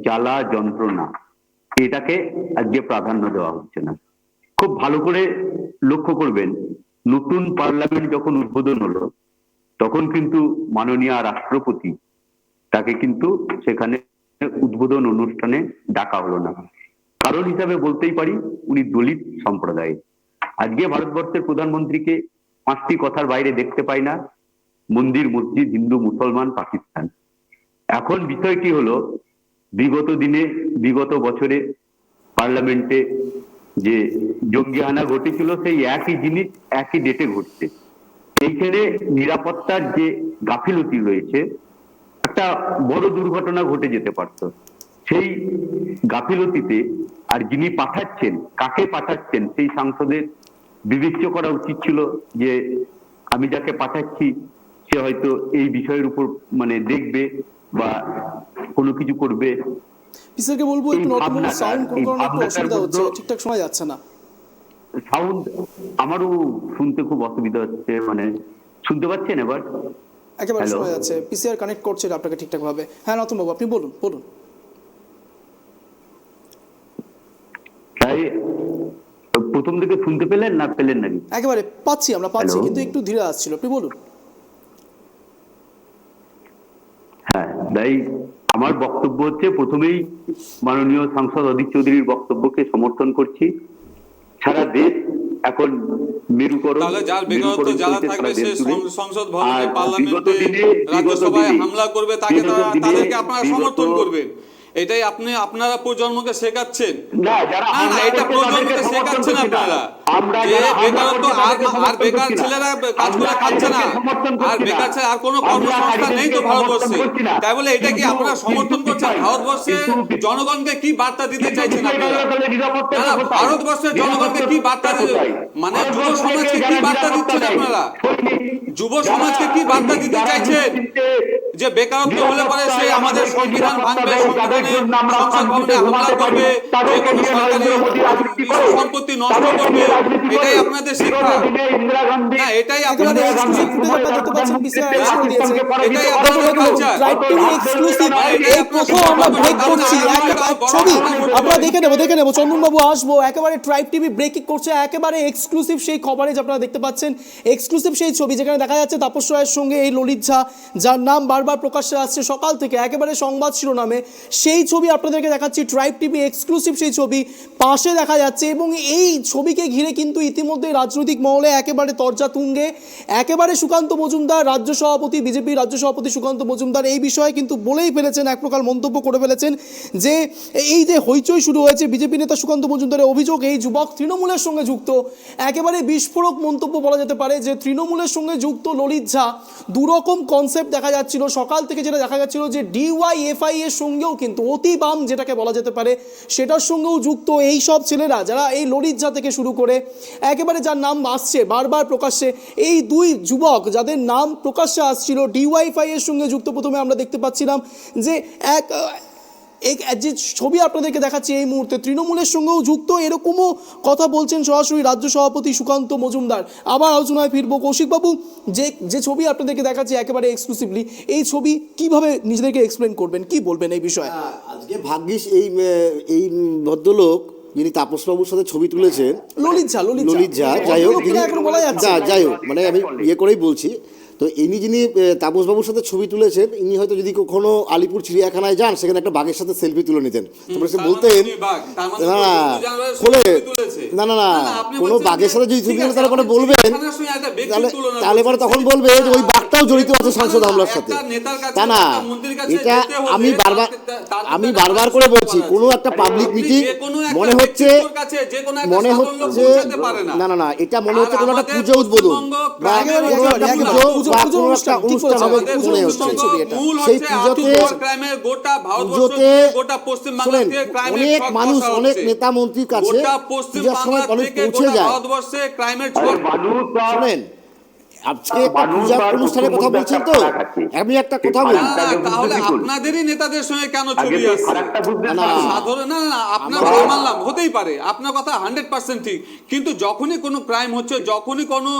S5: জ্বালা যন্ত্রণা এটাকে আজকে প্রাধান্য দেওয়া হচ্ছে না। খুব ভালো করে লক্ষ্য করবেন, নতুন পার্লামেন্ট যখন উদ্বোধন হলো তখন কিন্তু মাননীয় রাষ্ট্রপতি তাকে কিন্তু সেখানে উদ্বোধন অনুষ্ঠানে ডাকা হলো না। কারণ হিসাবে বলতেই পারি উনি দলিত সম্প্রদায়। আজকে ভারতবর্ষের প্রধানমন্ত্রীকে 5টি কথার বাইরে দেখতে পাই না, মন্দির, মসজিদ, হিন্দু, মুসলমান, পাকিস্তান। এখন বিষয়টি হলো, বিগত বছরে পার্লামেন্টে যে জঙ্গিহানা ঘটেছিল সেই একই জিনিস একই ডেটে ঘটছে। এইখানে নিরাপত্তার যে গাফিলতি রয়েছে, একটা বড় দুর্ঘটনা ঘটে যেতে পারত। সেই গাফিলতিতে আর যিনি পাঠাচ্ছেন, কাকে পাঠাচ্ছেন, সেই সাংসদের বিবেচ্য করা উচিত ছিল যে আমি যাকে পাঠাচ্ছি সে হয়তো এই বিষয়ের উপর মানে দেখবে বা কোনো কিছু করবে।
S1: পিসিআরকে বলবো একটু
S5: এই
S1: নর্মাল
S5: ভাবনাটা-
S1: সাউন্ড
S5: এই
S1: কোনো একটু
S5: ভাবনাটার
S1: অসুবিধা হচ্ছে,
S5: মধ্যে-
S1: ঠিকঠাক শোনা যাচ্ছে না।
S5: সাউন্ড আমারও শুনতে খুব অসুবিধা হচ্ছে, মানে শুনতে পাচ্ছেন এবার?
S1: একেবারে
S5: Hello?
S1: শোনা যাচ্ছে, পিসিআর কানেক্ট করছে আপনাকে ঠিকঠাক ভাবে। হ্যাঁ নতুন বাবু আপনি বলুন বলুন।
S5: তাই প্রথম থেকে শুনতে পেলেন না পেলেন নাকি?
S1: একেবারে পাচ্ছি, আমরা পাচ্ছি,
S5: Hello?
S1: কিন্তু একটু ধীরে আসছিল, আপনি বলুন।
S5: হ্যাঁ, তাই আমার বক্তব্য হচ্ছে, প্রথমেই মাননীয় সাংসদ অধীর চৌধুরীর বক্তব্যকে সমর্থন করছি। সারা দেশ এখন মেরুকরণ,
S3: তাহলে যার বেকারত্ব
S5: মেরুকরণ
S3: যারা
S5: চলছে
S3: থাকবে
S5: সারা
S3: সে
S5: দেশ জুড়ে।
S3: সংসদ
S5: আর
S3: ভবনে,
S5: বিগত
S3: পার্লামেন্টে,
S5: দিনে-
S3: রাজ্যসভায়
S5: বিগত দিনে-
S3: হামলা করবে, তাকে
S5: বিগত দিনে-
S3: তাদেরকে আপনারা
S5: বিগত-
S3: সমর্থন করবেন। এটাই আপনারা প্রজন্মকে শেখাচ্ছেন।
S5: না, যারা
S3: না
S5: হামলা
S3: এটা
S5: করছে
S3: প্রজন্মকে
S5: তাদেরকে
S3: শেখাচ্ছেন
S5: সমর্থন করছি না।
S3: আপনারা
S5: আমরা
S3: যে
S5: যারা হামলা
S3: বেকারত্ব
S5: করছে তাদেরকে
S3: আর
S5: সমর্থন
S3: বেকার
S5: করছি না।
S3: ছেলেরা কাজ করে
S5: আমরা
S3: খাচ্ছে না,
S5: তাদেরকে সমর্থন করছি
S3: আর
S5: না।
S3: বেকার ছেলে আর কোনো
S5: আমরা
S3: কর্মসংস্থান নেই তো
S5: তাদেরকে
S3: ভারতবর্ষে।
S5: সমর্থন করছি না।
S3: তাই বলে এটা কি
S5: কিন্তু-
S3: আপনারা সমর্থন
S5: কিন্তু
S3: করছেন?
S5: বিষয়-
S3: ভারতবর্ষের
S5: কিন্তু-
S3: জনগণকে কি বার্তা দিতে
S5: কিন্তু
S3: চাইছেন
S5: বিষয়টা
S3: আপনারা?
S5: হলো তাহলে নিরাপত্তাটা
S3: না, না,
S5: কোথায়?
S3: ভারতবর্ষের জনগণকে কি বার্তা
S5: নিরাপত্তাটা
S3: দিতে,
S5: কোথায়?
S3: মানে যুব
S5: ভারতবর্ষ
S3: সমাজকে
S5: থেকে
S3: কি
S5: যারা
S3: বার্তা দিচ্ছেন
S5: নিরাপত্তা
S3: আপনারা?
S5: দেয়,
S3: যুব সমাজকে কি বার্তা দিতে
S5: যারা
S3: চাইছেন?
S5: নেতৃত্বে-
S3: যে বেকারত্ব হলে পরে সে আমাদের সংবিধান ভাঙবে, সংবিধানে সংসদ ভবনে হামলা করবে, যে কোনো সরকারি সম্পত্তি নষ্ট করবে, এটাই আপনাদের শিক্ষা। না, এটাই
S1: একেবারে
S3: আপনাদের
S1: exclusive footage আপনারা দেখতে পাচ্ছেন, পিসিআর অ্যারেস্ট করে দিয়েছে।
S3: এটাই আপনাদের কালচার।
S1: ট্রাইব টিভি এক্সক্লুসিভ, এই প্রথম আমরা ব্রেক করছি, ছবি আপনারা দেখে নেব চন্দনবাবু আসবো, একেবারে ট্রাইব টিভি ব্রেকিং করছে, একেবারে এক্সক্লুসিভ সেই কভারেজ আপনারা দেখতে পাচ্ছেন, এক্সক্লুসিভ সেই ছবি যেখানে দেখা যাচ্ছে তাপস রায়ের সঙ্গে এই ললিত ঝা, যার নাম বারবার প্রকাশ্যে আসছে সকাল থেকে একেবারে সংবাদ শিরোনামে, সেই ছবি আপনাদেরকে দেখাচ্ছি, ট্রাইব টিভি এক্সক্লুসিভ সেই ছবি পাশে দেখা যাচ্ছে। এবং এই ছবিকে ঘিরে কিন্তু ইতিমধ্যে রাজনৈতিক মহলে একেবারে তরজা তুঙ্গে, একেবারে সুকান্ত মজুমদার রাজ্য সভাপতি, বিজেপির রাজ্য সভাপতি সুকান্ত মজুমদার এই বিষয়ে কিন্তু বলেই ফেলেছেন, এক প্রকার মন্তব্য করে ফেলেছেন যে এই যে হইচই শুরু হয়েছে, বিজেপি নেতা সুকান্ত মজুমদারের অভিযোগ এই যুবক তৃণমূলের সঙ্গে যুক্ত, একেবারে বিস্ফোরক মন্তব্য বলা যেতে পারে যে তৃণমূলের সঙ্গে যুক্ত ললিত ঝা। দুরকম কনসেপ্ট দেখা যাচ্ছিল সকাল থেকে, যেটা দেখা যাচ্ছিল যে ডিওয়াইএফআই এর সঙ্গেও কিন্তু অতি বাম যেটাকে বলা যেতে পারে সেটার সঙ্গেও যুক্ত এই সব ছেলেরা, যারা এই ললিত ঝা থেকে শুরু করে একেবারে যার নাম আসছে বারবার প্রকাশ্যে, এই দুই যুবক যাদের নাম প্রকাশ্যে আসছিল ডিওয়াইএফআই এর সঙ্গে যুক্ত। প্রথমে আমরা দেখতে পাচ্ছিলাম যে যে ছবি আপনাদেরকে দেখাচ্ছি এই মুহূর্তে তৃণমূলের সঙ্গেও যুক্ত, এরকমও কথা বলছেন সরাসরি রাজ্য সভাপতি সুকান্ত মজুমদার। আবার আলোচনায় ফিরবো কৌশিকবাবু, যে ছবি আপনাদেরকে দেখাচ্ছি একেবারে এক্সক্লুসিভলি, এই ছবি কিভাবে নিজেদেরকে এক্সপ্লেন করবেন, কি বলবেন এই বিষয়ে?
S4: আজকে ভাগ্যিস এই ভদ্রলোক যিনি তাপসবাবুর সাথে ছবি তুলেছেন,
S1: ললিত ঝা
S4: যাই হোক,
S1: কিনা এখন বলা যাচ্ছে না।
S4: যাই হোক, মানে আমি ইয়ে করেই বলছি, তো ইনি যিনি তাপসবাবুর সাথে ছবি তুলেছেন, ইনি হয়তো যদি কখনো আলিপুর চিড়িয়াখানায় যান, সেখানে একটা বাঘের সাথে সেলফি তুলে নিতেন, তারপরে সে
S3: তার মানে
S4: বলতেন
S3: উনি বাঘ, তার মানে
S4: না
S3: উনি জানোয়ারের
S4: খোলে
S3: ছবি তুলেছে।
S4: না,
S3: আপনি
S4: কোনো
S3: বলছেন
S4: বাঘের
S3: যে
S4: সাথে যদি ছবি
S3: ঠিক
S4: তুলে
S3: আছে,
S4: তাহলে পরে
S3: আপনি
S4: বলবেন,
S3: চিড়িয়াখানার সঙ্গে একটা ব্যক্তির তুলনা
S4: তাহলে পরে
S3: করছেন।
S4: তখন বলবে যে ওই বাঘটাও জড়িত আছে সংসদ হামলার সাথে।
S3: একটা নেতার কাছে,
S4: তা না,
S3: একটা মন্ত্রীর কাছে
S4: এটা
S3: যেতে হলে
S4: আমি বারবার করে বলছি, কোনো একটা পাবলিক
S3: আপনি
S4: মিটিং
S3: যে কোনো একটা
S4: মনে হচ্ছে
S3: ব্যক্তিত্বর কাছে যে কোনো একটা
S4: মনে
S3: সাধারণ লোক
S4: হচ্ছে
S3: পৌঁছাতে পারে না।
S4: না এটা মনে হচ্ছে
S3: আর
S4: কোনো একটা
S3: আমাদের
S4: পুজো উদ্বোধন
S3: পশ্চিমবঙ্গ
S4: বা
S3: ক্রাইমের
S4: কোনো একটা
S1: একেবারে
S4: পুজো
S1: পুজো
S4: বা কোনো
S1: অনুষ্ঠান,
S4: একটা
S1: ঠিক
S4: অনুষ্ঠান
S1: বলেছেন,
S4: হবে
S1: আমাদের
S4: মনে হচ্ছে।
S1: পশ্চিমবঙ্গ ছবি এটা।
S3: মূল
S4: সেই
S3: হচ্ছে
S4: পুজোতে
S3: আর্থিক ক্রাইমের গোটা ভারতবর্ষ
S4: পুজোতে
S3: থেকে, গোটা পশ্চিম বাংলা
S4: শোনেন,
S3: থেকে ক্রাইমের
S4: অনেক
S3: ছক
S4: মানুষ,
S3: কষা
S4: অনেক
S3: হচ্ছে।
S4: নেতা মন্ত্রীর কাছে
S3: গোটা পশ্চিম
S4: পূজার সময়
S3: বাংলা
S4: মানুষ
S3: থেকে
S4: পৌঁছে
S3: গোটা
S4: যায়।
S3: ভারতবর্ষে ক্রাইমের
S5: আরে
S3: ছক।
S5: মানুষ আর-
S4: শোনেন, আজকে একটা
S5: মানুষ
S4: পূজার
S5: আর
S4: অনুষ্ঠানের কথা
S5: মুখ্যমন্ত্রী
S4: বলছেন,
S5: একটা
S4: তো
S5: ফারাক আছে।
S4: আমি একটা কথা
S5: সেই
S4: বলি,
S3: না,
S5: ফারাকটাকে বুঝতে
S3: তাহলে
S5: শিখুন।
S3: আপনাদেরই নেতাদের সঙ্গে কেন
S5: আগে
S3: ছবি
S5: তো
S3: আসছে?
S5: ফারাকটা বুঝতে
S4: না,
S5: শিখুন।
S3: সাধারণ না, আপনার কথা মানলাম, হতেই পারে, আপনার কথা 100% ঠিক, কিন্তু যখনই কোনো ক্রাইম হচ্ছে, যখনই কোনো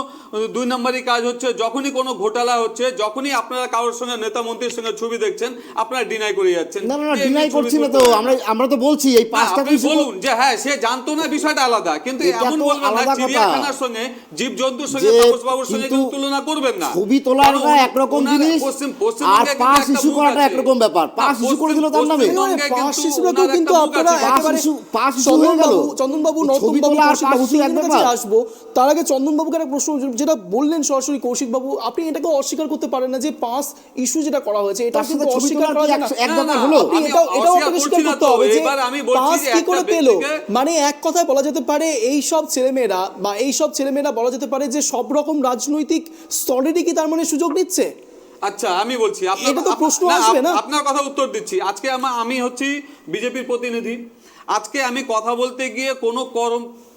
S3: 2 নম্বরই কাজ হচ্ছে, যখনই কোনো ঘোটালা হচ্ছে, যখনই আপনারা কারোর সঙ্গে নেতা মন্ত্রীর সঙ্গে ছবি দেখছেন, আপনারা ডিনাই করে যাচ্ছেন।
S4: না
S3: যে এমনি
S4: ডিনাই
S3: ছবি
S4: করছি না
S3: তুলতে
S4: তো,
S3: পারে না।
S4: আমরা তো বলছি এই
S3: না,
S4: পাঁচটা
S3: আপনি
S4: কিছু
S3: বলুন যে হ্যাঁ সে জানতো না, বিষয়টা আলাদা, কিন্তু
S4: এটা
S3: এমন
S4: তো
S3: বলবেন না
S4: আলাদা কথা।
S3: চিড়িয়াখানার সঙ্গে জীবজন্তুর সঙ্গে
S4: যে
S3: তাপসবাবুর সঙ্গে
S4: কিন্তু
S3: কিন্তু তুলনা করবেন না।
S4: ছবি তোলাটা
S3: কারণ
S4: একরকম
S3: ওনার
S4: জিনিস,
S3: পশ্চিমবঙ্গে
S4: আর
S3: কিন্তু
S4: পাস
S3: একটা
S4: ইস্যু
S3: মুখ
S4: করাটা
S3: আছে।
S4: একরকম ব্যাপার।
S3: না,
S4: পাস ইস্যু করে দিল তার নামে।
S3: পশ্চিমবঙ্গে
S1: পাস
S3: কিন্তু
S1: ইস্যুটাকেও
S3: ওনার
S1: কিন্তু
S3: একটা মুখ
S1: আপনারা
S3: আছে।
S1: একেবারে
S4: পাস ইস্যু হয়ে গেল।
S1: চন্দনবাবু,
S4: ছবি
S1: নর্তনবাবু,
S4: তোলা আর পাস
S1: কৌশিকবাবু
S4: ইস্যু এক
S1: দুজনের
S4: ব্যাপার।
S1: কাছে আসবো, তার আগে চন্দনবাবুকে একটা প্রশ্ন, যেটা বললেন সরাসরি কৌশিকবাবু, আপনি এটাকে অস্বীকার করতে পারেন না যে পাস ইস্যু যেটা করা হয়েছে এটা
S4: তার সাথে
S1: কিন্তু
S4: ছবি
S1: অস্বীকার
S4: তোলা
S1: করা
S4: কি
S1: যায় না।
S4: এক
S3: না,
S4: ব্যাপার
S3: না,
S4: হলো?
S1: আপনি
S3: আমি
S1: এটাও
S3: অস্বীকার
S1: আপনাকে
S3: করছি
S1: স্বীকার
S3: না
S1: করতে
S3: তো,
S1: হবে যে
S3: এবার আমি বলছি
S1: পাস
S3: যে
S1: কি
S3: একটা
S1: করে পেলো,
S3: ব্যক্তিকে-
S1: মানে এক কথায় বলা যেতে পারে এই সব ছেলেমেয়েরা বা এই সব ছেলেমেয়েরা বলা যেতে পারে যে সব রকম রাজনৈতিক স্তরেরই কি তার মানে সুযোগ নিচ্ছে?
S3: আচ্ছা আমি বলছি,
S1: এটা তো প্রশ্ন আসবে না?
S3: আপনার কথা উত্তর দিচ্ছি। আজকে আমি হচ্ছি বিজেপির প্রতিনিধি, আজকে আমি কথা বলতে গিয়ে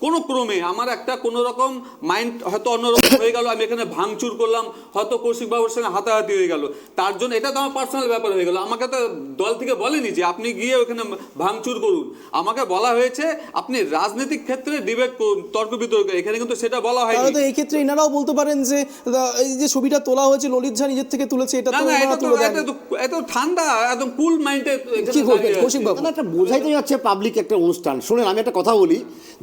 S3: কোনো ক্রমে আমার একটা কোনো রকম মাইন্ড হয়তো অন্যরকম হয়ে গেল, আমি এখানে ভাঙচুর করলাম, হয়তো কৌশিক বাবুর সঙ্গে হাতাহাতি হয়ে গেল, তার জন্য এটা তো আমার পার্সোনাল ব্যাপার হয়ে গেল। আমাকে তো দল থেকে বলেনি যে আপনি গিয়ে ওখানে ভাঙচুর করুন, আমাকে বলা হয়েছে আপনি রাজনৈতিক ক্ষেত্রে ডিবেট করুন, তর্ক বিতর্ক, এখানে কিন্তু সেটা বলা হয়নি।
S1: তাহলে তো এই ক্ষেত্রে এনারাও বলতে পারেন যে এই যে ছবিটা তোলা হয়েছে ললিত ঝা নিজের থেকে তুলেছে, এটা
S3: না
S1: তো
S3: না,
S1: ওনারা
S3: এটা তো
S1: তুলে দেননি।
S3: এত ঠান্ডা একদম কুল মাইন্ডে
S1: কি করবেন কৌশিক বাবু?
S4: না, একটা বোঝাইতে যাচ্ছে পাবলিক একটা অনুষ্ঠান। শোনেন, আমি একটা কথা বলি,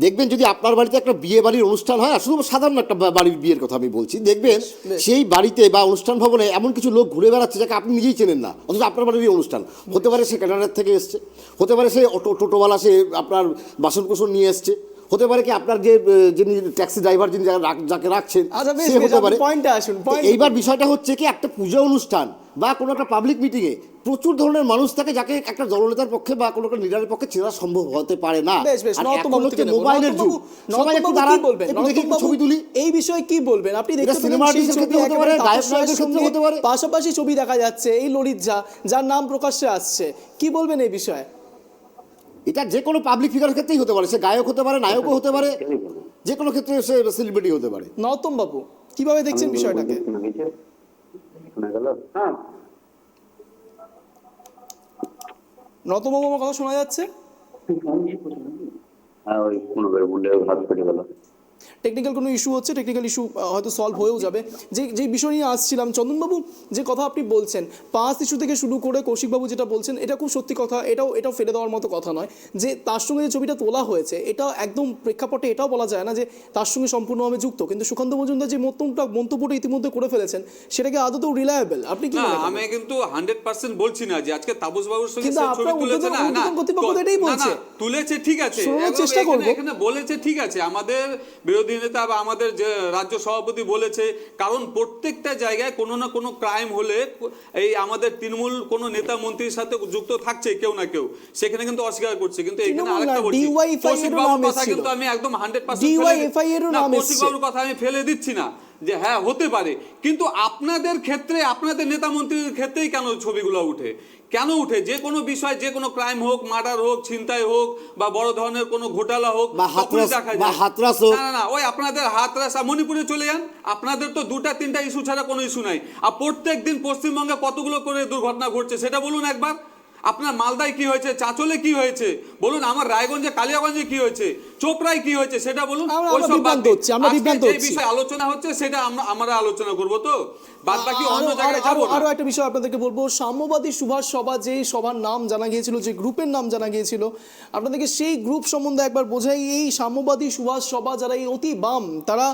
S4: দেখবেন যদি আপনার বাড়িতে একটা বিয়ে বাড়ির অনুষ্ঠান হয়, আর শুধু সাধারণ একটা বাড়ির বিয়ের কথা আমি বলছি, দেখবেন সেই বাড়িতে বা অনুষ্ঠান ভবনে এমন কিছু লোক ঘুরে বেড়াচ্ছে যাকে আপনি নিজেই চেনেন না, অথচ আপনার বাড়ির অনুষ্ঠান হতে পারে সে কানাডার থেকে এসছে, হতে পারে সে টোটোওয়ালা সে আপনার বাসন কোসন নিয়ে এসছে, হতে পারে কি আপনার যে যিনি ট্যাক্সি ড্রাইভার যিনি যাকে রাখছেন
S1: আচ্ছা, বেশ,
S4: সে
S1: বেশ,
S4: হতে
S1: আপনি
S4: পারে।
S1: পয়েন্টে আসুন,
S4: তো
S1: পয়েন্টে।
S4: এইবার বিষয়টা হচ্ছে কি, একটা পূজা অনুষ্ঠান বা কোনো একটা পাবলিক মিটিংয়ে প্রচুর ধরনের মানুষ থাকে যাকে একটা দলনেতার পক্ষে বা কোনো একটা লিডারের পক্ষে চেনা সম্ভব হতে পারে না।
S1: বেশ বেশ,
S4: আর
S1: নর্তবাবু
S4: এখন হচ্ছে
S1: থেকে নেব।
S4: মোবাইলের যুগ, সবাই একটু
S1: নর্তবাবু
S4: দাঁড়ান,
S1: কি বলবেন?
S4: একটু দেখি একটু
S1: নর্তবাবু
S4: ছবি তুলি।
S1: এই বিষয়ে কি বলবেন? আপনি দেখতে
S4: এটা
S1: পেলেন
S4: সিনেমা
S1: সেই
S4: আর্টিস্টের
S1: ছবি
S4: ক্ষেত্রে হতে পারে,
S1: একেবারে
S4: গায়ক
S1: তাপস রায়ের
S4: নায়কের ক্ষেত্রে
S1: সঙ্গে
S4: হতে পারে।
S1: পাশাপাশি ছবি দেখা যাচ্ছে এই ললিত ঝা, যার নাম প্রকাশ্যে আসছে, কি বলবেন এই বিষয়ে?
S4: এটা যে কোনো পাবলিক ফিগারের ক্ষেত্রেই হতে পারে, সে গায়ক হতে পারে, নায়কও হতে পারে, যে কোনো ক্ষেত্রে সে সেলিব্রিটি হতে পারে।
S1: নর্তম বাবু কিভাবে দেখছেন বিষয়টাকে?
S5: শোনা গেল? হ্যাঁ,
S1: নর্তম বাবু, আমার কথা শোনা যাচ্ছে?
S5: হ্যাঁ, ওই কোনো বললে হাত কেটে গেল।
S1: টেকনিক্যাল কোনো ইস্যু হচ্ছে, টেকনিক্যাল ইস্যু হয়তো সলভ হয়েও যাবে। যে বিষয় নিয়ে আসছিলাম, চন্দনবাবু যে কথা আপনি বলছেন, পাস ইস্যু থেকে শুরু করে কৌশিকবাবু যেটা বলছেন, এটা খুব সত্যি কথা, এটাও ফেলে দেওয়ার মতো কথা নয়। যে তার সঙ্গে যে ছবিটা তোলা হয়েছে, এটা একদম প্রেক্ষাপটে এটাও বলা যায় না যে তার সঙ্গে সম্পূর্ণভাবে যুক্ত, কিন্তু সুকান্ত মজুমদার যে মন্তব্যটা ইতিমধ্যে করে ফেলেছেন, সেটাকে আদতেও রিলায়েবল আপনি কি
S3: না,
S1: মনে করেন?
S3: আমি কিন্তু 100% বলছি না যে আজকে তাপস বাবুর সঙ্গে
S1: কিন্তু
S3: সে ছবি
S1: আপনার
S3: তুলেছে, না না
S1: ঊর্ধ্বতন কর্তৃপক্ষ তো এটাই
S3: না,
S1: বলছে।
S3: না, তুলেছে ঠিক আছে,
S1: শোনানোর
S3: এবং
S1: চেষ্টা করবো।
S3: এখানে বলেছে ঠিক আছে, আমাদের বিরোধী নেতা বা আমাদের যে রাজ্য সভাপতি বলেছে, কারণ প্রত্যেকটা জায়গায় কোনো না কোনো ক্রাইম হলে এই আমাদের তৃণমূল কোনো নেতা মন্ত্রীর সাথে যুক্ত থাকছে কেউ না কেউ, সেখানে কিন্তু অস্বীকার করছে। কিন্তু এখানে
S1: তৃণমূল
S3: আরেকটা
S1: না,
S3: বলছি,
S1: DYFI
S3: কৌশিক
S1: এরও
S3: বাবুর
S1: নাম
S3: কথা
S1: এসেছিল।
S3: কিন্তু আমি একদম 100%
S1: DYFI এরও নাম
S3: কৌশিক
S1: এসেছে।
S3: বাবুর কথা আমি ফেলে দিচ্ছি না যে হ্যাঁ হতে পারে, কিন্তু আপনাদের ক্ষেত্রে, আপনাদের নেতা মন্ত্রীর ক্ষেত্রেই কেন ছবিগুলো উঠে? কেন উঠে? যে কোনো বিষয়, যে কোনো ক্রাইম হোক, মার্ডার হোক, ছিনতাই হোক, বা বড় ধরনের কোনো ঘোটালা হোক,
S4: বা
S3: তখনই দেখা যায়।
S4: হাতরাস হোক।
S3: না না না, ওই আপনাদের হাতরাস, মণিপুরে চলে যান, আপনাদের তো 2-3টা ইস্যু ছাড়া কোনো ইস্যু নাই। আর প্রত্যেক দিন পশ্চিমবঙ্গে কতগুলো করে দুর্ঘটনা ঘটছে সেটা বলুন একবার। আপনার মালদায় কি হয়েছে, চাঁচলে কি হয়েছে বলুন, আমার রায়গঞ্জে, কালিয়াগঞ্জে কি হয়েছে, চোপড়ায় কি হয়েছে সেটা বলুন।
S1: আমরা বিভ্রান্ত হচ্ছি, আমরা বিভ্রান্ত
S3: যে
S1: হচ্ছি।
S3: বিষয়ে আলোচনা হচ্ছে সেটা আমরা আলোচনা করব, তো বাদ বাকি অন্য জায়গায় যাবো না।
S1: আরো একটা বিষয় আপনাদেরকে বলবো, সাম্যবাদী সুভাষ সভা, যে সভার নাম জানা গিয়েছিল, যে গ্রুপের নাম জানা গিয়েছিল, আপনাদেরকে সেই গ্রুপ সম্বন্ধে একবার বোঝাই। এই সাম্যবাদী সুভাষ সভা, যারা এই অতি বাম, তারা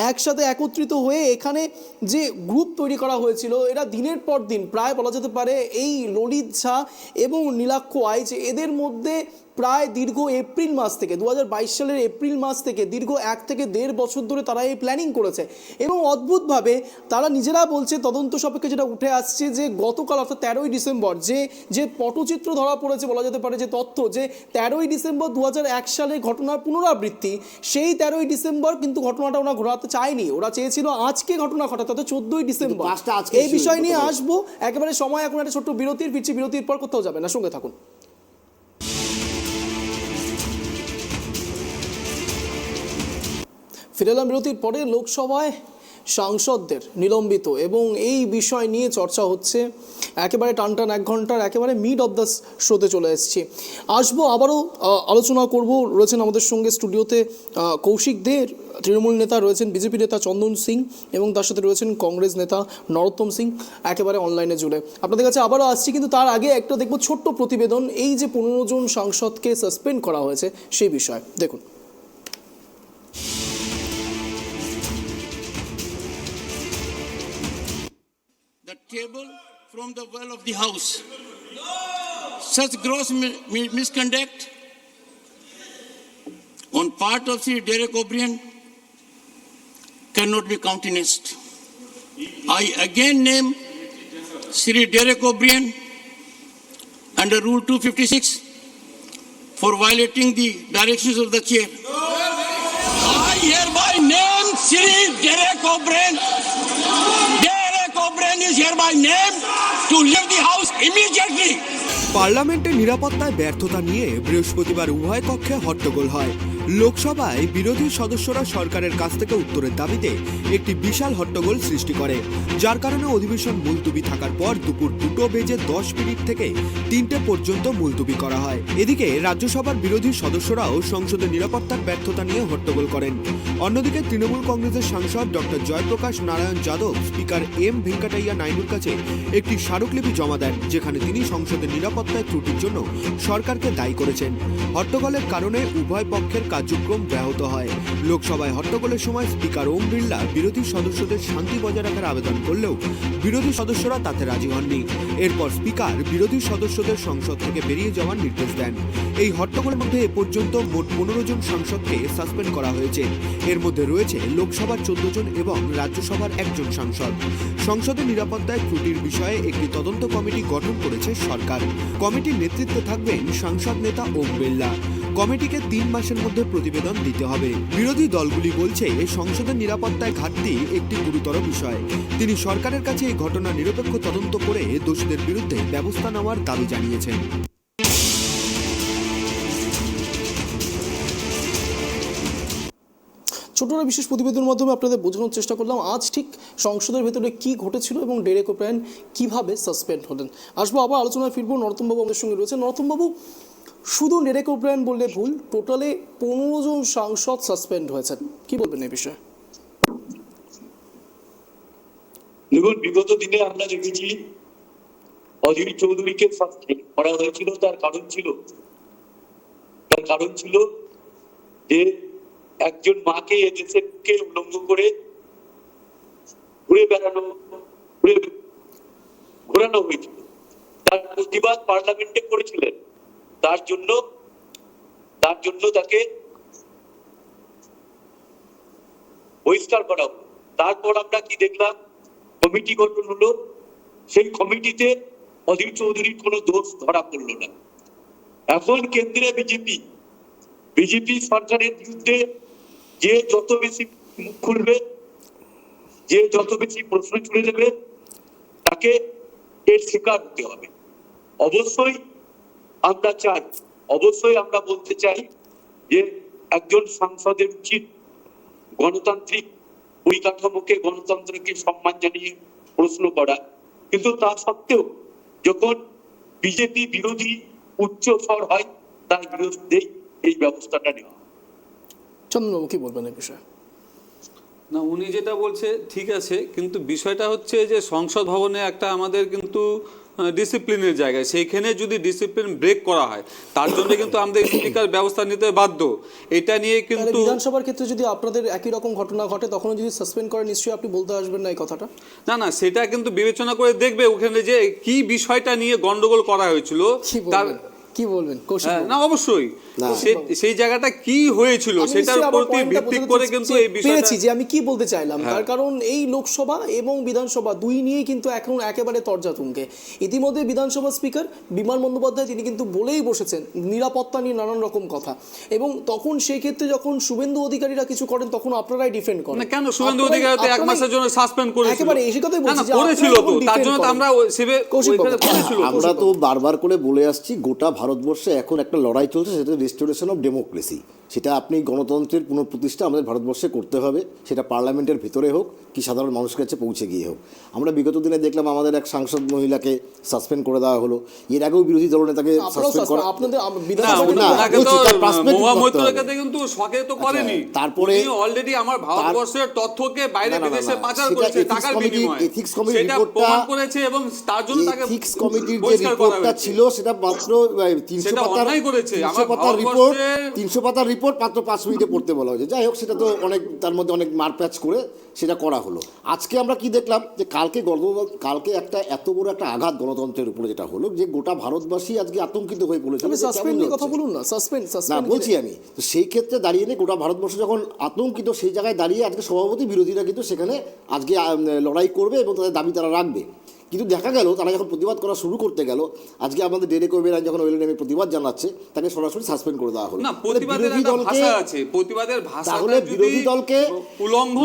S1: একসাথে একত্রিত হয়ে এখানে যে গ্রুপ তৈরি করা হয়েছিল, এরা দিনের পর দিন, প্রায় বলা যেতে পারে এই ললিত ঝা এবং নীলাক্ষ আইচ, এদের মধ্যে প্রায় দীর্ঘ এপ্রিল মাস থেকে 2022 সালের এপ্রিল মাস থেকে দীর্ঘ 1 থেকে 1.5 বছর ধরে তারা এই প্ল্যানিং করেছে। এবং অদ্ভুতভাবে তারা নিজেরা বলছে, তদন্ত সাপেক্ষে যেটা উঠে আসছে, যে গতকাল অর্থাৎ 13ই ডিসেম্বর যে পটচিত্র ধরা পড়েছে, বলা যেতে পারে যে তথ্য, যে 13ই ডিসেম্বর 2001 সালের ঘটনার পুনরাবৃত্তি, সেই 13ই ডিসেম্বর কিন্তু ঘটনাটা ওরা ঘটাতে চায়নি, ওরা চেয়েছিল আজকে ঘটনা ঘটাতে, অর্থাৎ 14ই ডিসেম্বর।
S4: পাঁচটা আজকে
S1: এই বিষয় নিয়ে আসবো একেবারে সময়, এখন একটা ছোট্ট বিরতির, ফিরছি বিরতির পর, কোথাও যাবে না, সঙ্গে থাকুন। ফিরে এলাম বিরতির পরে। লোকসভায় সাংসদদের নিলম্বিত এবং এই বিষয় নিয়ে চর্চা হচ্ছে, একেবারে টানটান 1 ঘন্টার একেবারে মিড অফ দ্য শোতে চলে এসেছি। আসবো আবারও আলোচনা করব। রয়েছেন আমাদের সঙ্গে স্টুডিওতে কৌশিক দে, তৃণমূল নেতা, রয়েছেন বিজেপি নেতা চন্দন সিং, এবং তার সাথে রয়েছেন কংগ্রেস নেতা নরোত্তম সিং, একেবারে অনলাইনে জুড়ে। আপনাদের কাছে আবারও আসছি, কিন্তু তার আগে একটা দেখবো ছোট্ট প্রতিবেদন, এই যে 15 জন সাংসদকে সাসপেন্ড করা হয়েছে সেই বিষয়ে দেখুন।
S6: The table from the well of the house. Such gross misconduct on part of Sri Derek O'Brien cannot be countenanced. I again name Sri Derek O'Brien under Rule 256 for violating the directions of the chair. I hereby name Sri Derek O'Brien. Derek O'Brien is hereby named to leave the house immediately.
S2: পার্লামেন্টে নিরাপত্তায় ব্যর্থতা নিয়ে বৃহস্পতিবার উভয় কক্ষে হট্টগোল হয়। লোকসভায় বিরোধী সদস্যরা সরকারের কাছ থেকে উত্তরের দাবিতে একটি বিশাল হট্টগোল সৃষ্টি করে, যার কারণে অধিবেশন মুলতুবি থাকার পর দুপুর 2:10 থেকে 3টে পর্যন্ত মুলতুবি করা হয়। এদিকে রাজ্যসভার বিরোধী সদস্যরাও সংসদে নিরাপত্তার ব্যর্থতা নিয়ে হট্টগোল করেন। অন্যদিকে তৃণমূল কংগ্রেসের সাংসদ doctor Jayaprakash Narayan Yadav speaker M Venkataiah নাইডুর কাছে একটি স্মারকলিপি জমা দেন, যেখানে তিনি সংসদের নিরাপত্তায় ত্রুটির জন্য সরকারকে দায়ী করেছেন। হট্টগোলের কারণে উভয় পক্ষের কার্যক্রম ব্যাহত হয়। লোকসভায় হট্টগোলের সময় স্পিকার ওম বিড়লা বিরোধী সদস্যদের শান্তি বজায় রাখার আবেদন করলেও বিরোধী সদস্যরা তাতে রাজি হননি। এরপর স্পিকার বিরোধী সদস্যদের সংসদ থেকে বেরিয়ে যাওয়ার নির্দেশ দেন। এই হট্টগোলের মধ্যে এ পর্যন্ত মোট 15 জন সাংসদকে সাসপেন্ড করা হয়েছে। এর মধ্যে রয়েছে লোকসভার 14 জন এবং রাজ্যসভার 1 জন সাংসদ। সংসদের নিরাপত্তায় ত্রুটির বিষয়ে একটি তদন্ত কমিটি গঠন করেছে সরকার। কমিটির নেতৃত্বে থাকবেন সাংসদ নেতা ওম বিড়লা। কমিটিকে 3 মাসের মধ্যে প্রতিবেদন দিতে হবে। বিরোধী দলগুলি বলছে সংসদের নিরাপত্তায় ঘাটতি একটি গুরুতর বিষয়। তিনি সরকারের কাছে এই ঘটনা নিরপেক্ষ তদন্ত করে দোষীদের বিরুদ্ধে ব্যবস্থা নেওয়ার দাবি জানিয়েছেন।
S1: ছোটরা বিশেষ প্রতিবেদনের মাধ্যমে আপনাদের বোঝানোর চেষ্টা করলাম আজ ঠিক সংসদের ভেতরে কি ঘটেছিল এবং ডেরেক ওব্রায়েন কিভাবে সাসপেন্ড হলেন। আসবো আবার আলোচনায় ফিরবো। নরোত্তমবাবু আমাদের সঙ্গে রয়েছে। নরোত্তমবাবু, শুধু ডেরেক ওব্রায়েন বললে ভুল, টোটালে 15 জন সাংসদ সাসপেন্ড হয়েছেন, কি বলবেন এই বিষয়ে?
S7: দেখুন, বিগত দিনে আমরা দেখেছি অধীর চৌধুরীকে সাসপেন্ড করা হয়েছিল। তার কারণ ছিল যে একজন মাকে এদেশে বুকে উলঙ্গ করে ঘোরানো হয়েছিল। তার প্রতিবাদ পার্লামেন্টে করেছিলেন। তার জন্য তাকে বহিষ্কার করা হলো। তারপর আমরা কি দেখলাম, কমিটি গঠন হলো। সেই কমিটিতে অধীর চৌধুরীর কোনো দোষ ধরা পড়লো না। এখন কেন্দ্রে বিজেপি সরকারের বিরুদ্ধে যে যত বেশি মুখ খুলবে, যে যত বেশি প্রশ্ন ছুড়ে দেবে, তাকে এর শিকার হতে হবে। অবশ্যই আমরা বলতে চাই যে একজন সাংসদের উচিত গণতান্ত্রিক পরিকাঠামোকে, গণতন্ত্রকে সম্মান জানিয়ে প্রশ্ন করা। কিন্তু তা সত্ত্বেও যখন বিজেপি বিরোধী উচ্চ স্বর হয়, তার বিরুদ্ধে এই ব্যবস্থাটা নেওয়া।
S1: চন্দ্রবাবু, কি বলবেন এই বিষয়ে?
S3: না, উনি যেটা বলছে ঠিক আছে, কিন্তু বিষয়টা হচ্ছে যে সংসদ ভবনে একটা আমাদের কিন্তু ডিসিপ্লিনের জায়গায়, সেইখানে যদি ডিসিপ্লিন ব্রেক করা হয় তার জন্য কিন্তু আমাদের স্পিকার ব্যবস্থা নিতে বাধ্য। এটা নিয়ে কিন্তু
S1: বিধানসভার ক্ষেত্রে যদি আপনাদের একই রকম ঘটনা ঘটে তখন যদি সাসপেন্ড করে, নিশ্চয়ই আপনি বলতে আসবেন না এই কথাটা?
S3: না, সেটা কিন্তু বিবেচনা করে দেখবে ওখানে যে কি বিষয়টা নিয়ে গন্ডগোল করা হয়েছিল।
S1: কি বলবেন?
S3: না, অবশ্যই সেই জায়গাটা কি হয়েছিল সেটার উপর ভিত্তি করে কিন্তু এই বিষয়টা
S1: যে আমি কি বলতে চাইলাম। তার কারণ এই লোকসভা এবং বিধানসভা দুই নিয়েই কিন্তু এখন একেবারে তরজা তুঙ্গে। ইতিমধ্যে বিধানসভা স্পিকার বিমান বন্দ্যোপাধ্যায় তিনি কিন্তু বলেই বসেছেন নিরাপত্তা নিয়ে নানান রকম কথা, এবং তখন সেই ক্ষেত্রে যখন শুভেন্দু অধিকারীরা কিছু করেন তখন আপনারাই ডিফেন্ড করেন।
S3: না, কেন শুভেন্দু অধিকারী তো 1 মাসের জন্য সাসপেন্ড করেছিল।
S1: একেবারে এই কথাই বলছি যে
S3: করেছিল তো, তার জন্য তো আমরা
S4: আমরা তো বারবার করে বলে আসছি, গোটা ভারতবর্ষে এখন একটা লড়াই চলছে, সেটা রেস্টোরেশন অফ ডেমোক্রেসি। সেটা আপনি গণতন্ত্রের পুনঃপ্রতিষ্ঠা আমাদের ভারতবর্ষে করতে হবে, সেটা পার্লামেন্টের ভিতরে হোক কি সাধারণ মানুষের কাছে পৌঁছে গিয়ে হোক। আমরা বিগত দিনে দেখলাম আমাদের এক সাংসদ মহিলাকে সাসপেন্ড করে দেওয়া হলো। এর আগেও বিরোধী দলনেতাকে সাসপেন্ড করা। তারপরে
S3: অলরেডি আমার ভারতবর্ষের তথ্যকে বাইরে বিদেশে পাচার করেছে টাকার বিনিময়ে,
S4: এথিক্স কমিটির
S3: সেটা প্রমাণ করেছে এবং তার জন্য তাকে
S4: এথিক্স কমিটির যে রিপোর্টটা ছিল সেটা মাত্র 300 পাতার রিপোর্ট মাত্র 5 মিনিটে পড়তে বলা হয়েছে। যাই হোক, সেটা তো অনেক, তার মধ্যে অনেক মারপ্যাচ করে সেটা করা হলো। আজকে আমরা কি দেখলাম যে কালকে একটা এত বড় একটা আঘাত গণতন্ত্রের উপরে যেটা হলো, যে গোটা ভারতবাসী আজকে আতঙ্কিত হয়ে পড়েছে। বলছি আমি তো সেই ক্ষেত্রে দাঁড়িয়ে নিয়ে গোটা ভারতবর্ষ যখন আতঙ্কিত, সেই জায়গায় দাঁড়িয়ে আজকে সভাপতি বিরোধীরা কিন্তু সেখানে আজকে লড়াই করবে এবং তাদের দাবি তারা রাখবে। কিন্তু দেখা গেল তারা যখন প্রতিবাদ করা শুরু করতে গেল, আজকে আমাদের ডেরেক ওব্রায়েন যখন ওয়েলনেমে প্রতিবাদ জানাচ্ছে, তাকে সরাসরি সাসপেন্ড করে দেওয়া হলো।
S3: না, প্রতিবাদের একটা ভাষা আছে, প্রতিবাদের ভাষাটা
S4: তাহলে বিরোধী দলকে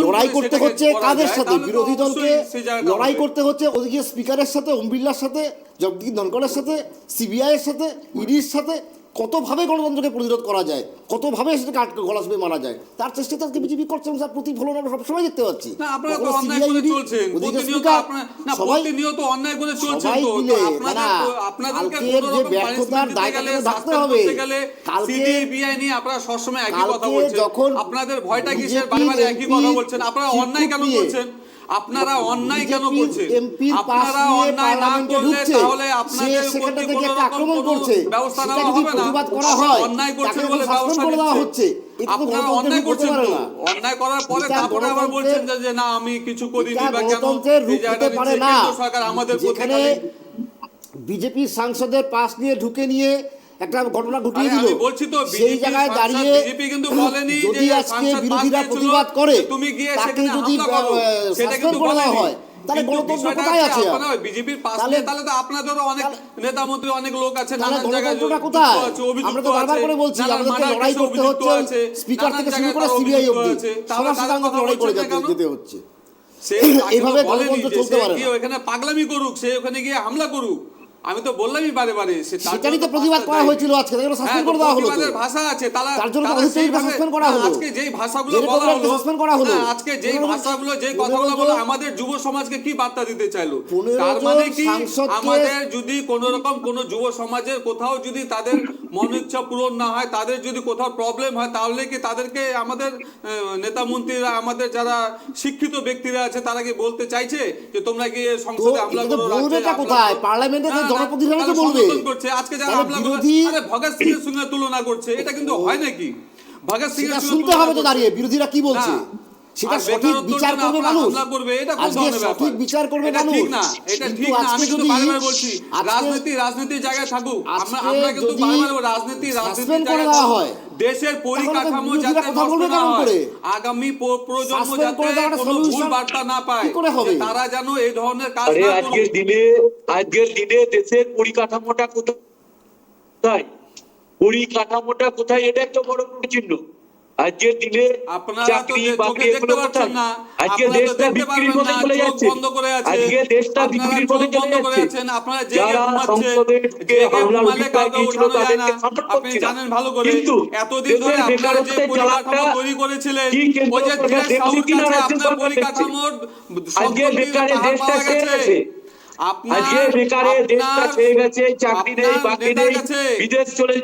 S4: লড়াই করতে
S3: থেকে
S4: হচ্ছে
S3: করা
S4: কাদের
S3: যায়,
S4: সাথে?
S3: তাহলে তো
S4: বিরোধী দলকে
S3: অবশ্যই সেই জায়গাটা
S4: লড়াই
S3: হবে।
S4: করতে হচ্ছে ওদিকে স্পিকারের সাথে, ওম বিড়লার সাথে, জগদীপ ধনকরের সাথে, সিবিআই এর সাথে, ইডির সাথে। কতভাবে গণতন্ত্রকে প্রতিরোধ করা যায়, কতভাবে সেটাকে আটকে গলা চেপে মারা যায়, তার চেষ্টা তো আজকে বিজেপি করছে এবং তার প্রতিফলন আমরা সবসময় দেখতে পাচ্ছি।
S3: না, আপনারা তো
S4: কখনো
S3: অন্যায়
S4: CBI,
S3: করে
S4: ED,
S3: চলছেন,
S4: ওদিকে
S3: প্রতিনিয়ত
S4: স্পিকার,
S3: না,
S4: সবাই
S3: প্রতিনিয়ত অন্যায় করে চলছেন
S4: সবাই
S3: তো।
S4: মিলে
S3: আপনাদেরকে
S4: কালকের
S3: কোনো
S4: যে
S3: রকম
S4: ব্যর্থতার
S3: punishment দিতে
S4: দায়টা
S3: গেলে,
S4: কিন্তু থাকতে
S3: suspend
S4: হবে।
S3: করতে গেলে
S4: কালকে
S3: CBI নিয়ে আপনারা সবসময় একই কথা
S4: কালকে
S3: বলছেন।
S4: যখন
S3: আপনাদের ভয়টা কিসের?
S4: BJP
S3: বারবার একই কথা বলছেন। আপনারা
S4: চিরকুট
S3: অন্যায় কেন
S4: নিয়ে,
S3: করছেন? আপনারা অন্যায় কেন
S4: BJP
S3: করছেন?
S4: এমপির পাশ
S3: আপনারা
S4: নিয়ে
S3: অন্যায় না
S4: পার্লামেন্টে
S3: করলে
S4: ঢুকছে,
S3: তাহলে আপনাদের
S4: সে সেখানটা
S3: প্রতি
S4: থেকে
S3: কোনো
S4: একটা
S3: রকম
S4: আক্রমণ
S3: কোনো
S4: করছে,
S3: ব্যবস্থা
S4: সেটা
S3: নেওয়া
S4: যদি
S3: হবে না।
S4: প্রতিবাদ করা
S3: আপনারা
S4: হয়,
S3: অন্যায়
S4: তাকে
S3: করছেন
S4: কিন্তু
S3: বলে
S4: সাসপেন্ড
S3: ব্যবস্থা
S4: করে দেওয়া
S3: নিচ্ছে।
S4: হচ্ছে। এটা তো
S3: আপনারা
S4: গণতন্ত্রের
S3: অন্যায়
S4: রূপ হতে
S3: করছেন
S4: পারে
S3: তো,
S4: না।
S3: অন্যায় করার পরে
S4: এটা
S3: তারপরে আবার বলছেন যে না আমি কিছু করিনি
S4: এটা
S3: বা কেন
S4: গণতন্ত্রের রূপ
S3: এই জায়গাটা
S4: হতে পারে
S3: নিচ্ছে
S4: না।
S3: কেন্দ্র সরকার আমাদের প্রতি
S4: যেখানে
S3: খালি
S4: বিজেপির সাংসদের পাশ নিয়ে ঢুকে নিয়ে একটা ঘটনা ঘটিয়ে
S3: আরে
S4: দিল,
S3: আমি বলছি তো,
S4: সেই
S3: BJP
S4: জায়গায়
S3: সাংসদ,
S4: দাঁড়িয়ে
S3: BJP কিন্তু বলেনি
S4: যদি
S3: যে
S4: আজকে
S3: সাংসদ
S4: বিরোধীরা
S3: পাশ দিয়েছিল,
S4: প্রতিবাদ করে
S3: তুমি গিয়ে
S4: তাকে
S3: সেখানে
S4: যদি
S3: হামলা করো, সেটা
S4: সাসপেন্ড
S3: কিন্তু
S4: করে দেওয়া
S3: বলেনি।
S4: হয়, তাহলে
S3: কিন্তু
S4: গণতন্ত্র
S3: বিষয়টা
S4: কোথায়
S3: হচ্ছে
S4: আছে?
S3: আপনারা বিজেপির পাশ নিয়ে তাহলে তো আপনাদেরও অনেক নেতা মন্ত্রী, অনেক লোক আছে,
S4: তাহলে
S3: নানান জায়গায়
S4: গণতন্ত্রটা
S3: যুক্ত
S4: কোথায়?
S3: আছে, অভিযুক্ত
S4: আমরা তো বারবার
S3: আছে,
S4: করে বলছি
S3: নানান
S4: আমাদেরকে
S3: মার্ডার
S4: লড়াই
S3: কেসে
S4: করতে
S3: অভিযুক্ত
S4: হচ্ছে
S3: আছে,
S4: স্পিকার
S3: নানান
S4: থেকে শুরু
S3: জায়গায়
S4: করে
S3: তারা
S4: সিবিআই
S3: অভিযুক্ত
S4: অবধি
S3: আছে।
S4: সবার
S3: তাহলে
S4: সাথে
S3: তাদের
S4: আমাদের
S3: কথা
S4: লড়াই করে
S3: বলছেন না কেন?
S4: যেতে হচ্ছে।
S3: সে তাকে
S4: এইভাবে
S3: তো বলেনি
S4: গণতন্ত্র
S3: যে
S4: চলতে
S3: সে
S4: পারে
S3: গিয়ে
S4: না।
S3: ওখানে পাগলামি করুক, সে ওখানে গিয়ে হামলা করুক। আমি তো বললামই বারে বারে
S4: সেটারই তো প্রতিবাদ করা হয়েছিল আজকে, তাকে সাসপেন্ড করে দেওয়া হলো তো।
S3: প্রতিবাদের ভাষা আছে,
S4: তার জন্য তো
S3: তারা
S4: অধিক
S3: সেইভাবে-
S4: সাসপেন্ড করা হলো।
S3: আজকে যেই ভাষাগুলো
S4: যেরকম
S3: বলা হলো,
S4: সাসপেন্ড করা হলো।
S3: আজকে যেই
S4: 15
S3: ভাষাগুলো, যেই
S4: 15
S3: কথাগুলো
S4: জন-
S3: বলো, আমাদের যুব সমাজকে কি বার্তা দিতে চাইলো?
S4: 15
S3: তার
S4: জন
S3: মানে কি
S4: সাংসদকে-
S3: আমাদের যদি কোন রকম কোন যুব সমাজের কোথাও যদি তাদের মন ইচ্ছা পূরণ না হয়, তাদের যদি কোথাও প্রবলেম হয়, তাহলে কি তাদেরকে আমাদের নেতা মন্ত্রীরা, আমাদের যারা শিক্ষিত ব্যক্তিরা আছে, তারা কি বলতে চাইছে যে তোমরা গিয়ে সংসদে হামলা
S4: এটা তো
S3: করো,
S4: বলবেটা
S3: রাজ্যে হামলা
S4: কোথায়?
S3: করো?
S4: পার্লামেন্টে তো
S3: না, না,
S4: জনপ্রতিনিধিরা তো
S3: তাহলে
S4: বলবে।
S3: সমর্থন করছে। আজকে যারা
S4: তাহলে
S3: হামলা করছে,
S4: বিরোধী-
S3: আরে ভগৎ সিং এর সঙ্গে তুলনা করছে, এটা কিন্তু হয় নাকি? ভগৎ সিং এর
S4: সেটা
S3: সঙ্গে
S4: শুনতে
S3: তুলনা
S4: হবে তো
S3: করছে।
S4: দাঁড়িয়ে বিরোধীরা কি বলছে,
S3: না।
S4: সেটা
S3: আর
S4: সঠিক
S3: বেকারত্বের
S4: বিচার
S3: জন্য
S4: করবে
S3: আপনারা
S4: মানুষ।
S3: হামলা করবে, এটা কোন
S4: আজকে
S3: ধরনের
S4: সঠিক
S3: ব্যাপার?
S4: বিচার করবে
S3: এটা
S4: মানুষ।
S3: ঠিক না, এটা
S4: কিন্তু
S3: ঠিক না। আমি
S4: আজকে
S3: কিন্তু
S4: যদি-
S3: বারবার বলছি,
S4: আজকে-
S3: রাজনীতির জায়গায় থাকুক। আমরা
S4: আজকে
S3: কিন্তু
S4: যদি
S3: বারবার বলছি, রাজনীতির
S4: সাসপেন্ড করে
S3: জায়গায়
S4: দেওয়া
S3: থাকুক।
S4: হয়,
S3: দেশের পরিকাঠামো
S4: বিরোধীরা
S3: যাতে
S4: কথা
S3: নষ্ট
S4: বলবে
S3: না
S4: কেমন
S3: হয়,
S4: করে?
S3: আগামী প্রজন্ম
S4: সাসপেন্ড
S3: যাতে
S4: করে দেওয়াটা
S3: কোনো ভুল
S4: solution
S3: বার্তা না পায়,
S4: কি করে হবে?
S3: যে তারা যেন এই ধরনের কাজ
S7: আরে
S3: না
S7: আজকের
S3: করুক।
S7: দিনে দেশের পরিকাঠামোটা কোথায়, পরিকাঠামোটা কোথায়, এটা একটা বড় চিহ্ন। আজকের দিনে
S3: আপনারা তো
S7: চাকরি
S3: চোখে
S7: বাকরি
S3: দেখতে
S7: এগুলো
S3: পাচ্ছেন
S7: কোথায়?
S3: না,
S7: আজকে
S3: আপনারা তো
S7: দেশটা
S3: দেখতে
S7: বিক্রির
S3: পারবেন
S7: পথে
S3: না,
S7: চলে
S3: চোখ
S7: যাচ্ছে।
S3: বন্ধ করে আছে।
S7: আজকে দেশটা
S3: আপনারা
S7: বিক্রির
S3: চোখ
S7: পথে চলে
S3: বন্ধ করে
S7: যাচ্ছে।
S3: আছেন, আপনারা জেগে
S7: যারা
S3: ঘুমাচ্ছেন,
S7: সংসদে
S3: জেগে
S7: হামলার
S3: ঘুমালে
S7: অভিপ্রায়
S3: কাউকে
S7: দিয়েছিল
S3: উঠানো যায় না।
S7: তাদেরকে সাপোর্ট
S3: আপনি
S7: করছি না।
S3: জানেন ভালো করে,
S7: কিন্তু
S3: এতদিন ধরে
S7: দেশের
S3: আপনারা যে
S7: বেকারত্বের
S3: পরিকাঠামো
S7: জ্বালাটা
S3: তৈরি করেছিলেন,
S7: কি কেন্দ্র
S3: ওই যে
S7: সরকার
S3: ধীরে
S7: দেখছে
S3: সাউর
S7: কিনা
S3: কাছে
S7: রাজ্য
S3: আপনার
S7: সরকার
S3: পরিকাঠামোর
S7: আজকে
S3: সম্পত্তির
S7: বেকারের
S3: পাহাড়
S7: দেশটা
S3: পাওয়া
S7: ছেয়ে
S3: গেছে।
S7: গেছে।
S3: আপনার
S7: আজকে বেকারের দেশটা ছেয়ে গেছে, চাকরি নেই,
S3: আপনার
S7: বাকরি
S3: নেতার
S7: নেই,
S3: কাছে
S7: বিদেশ চলে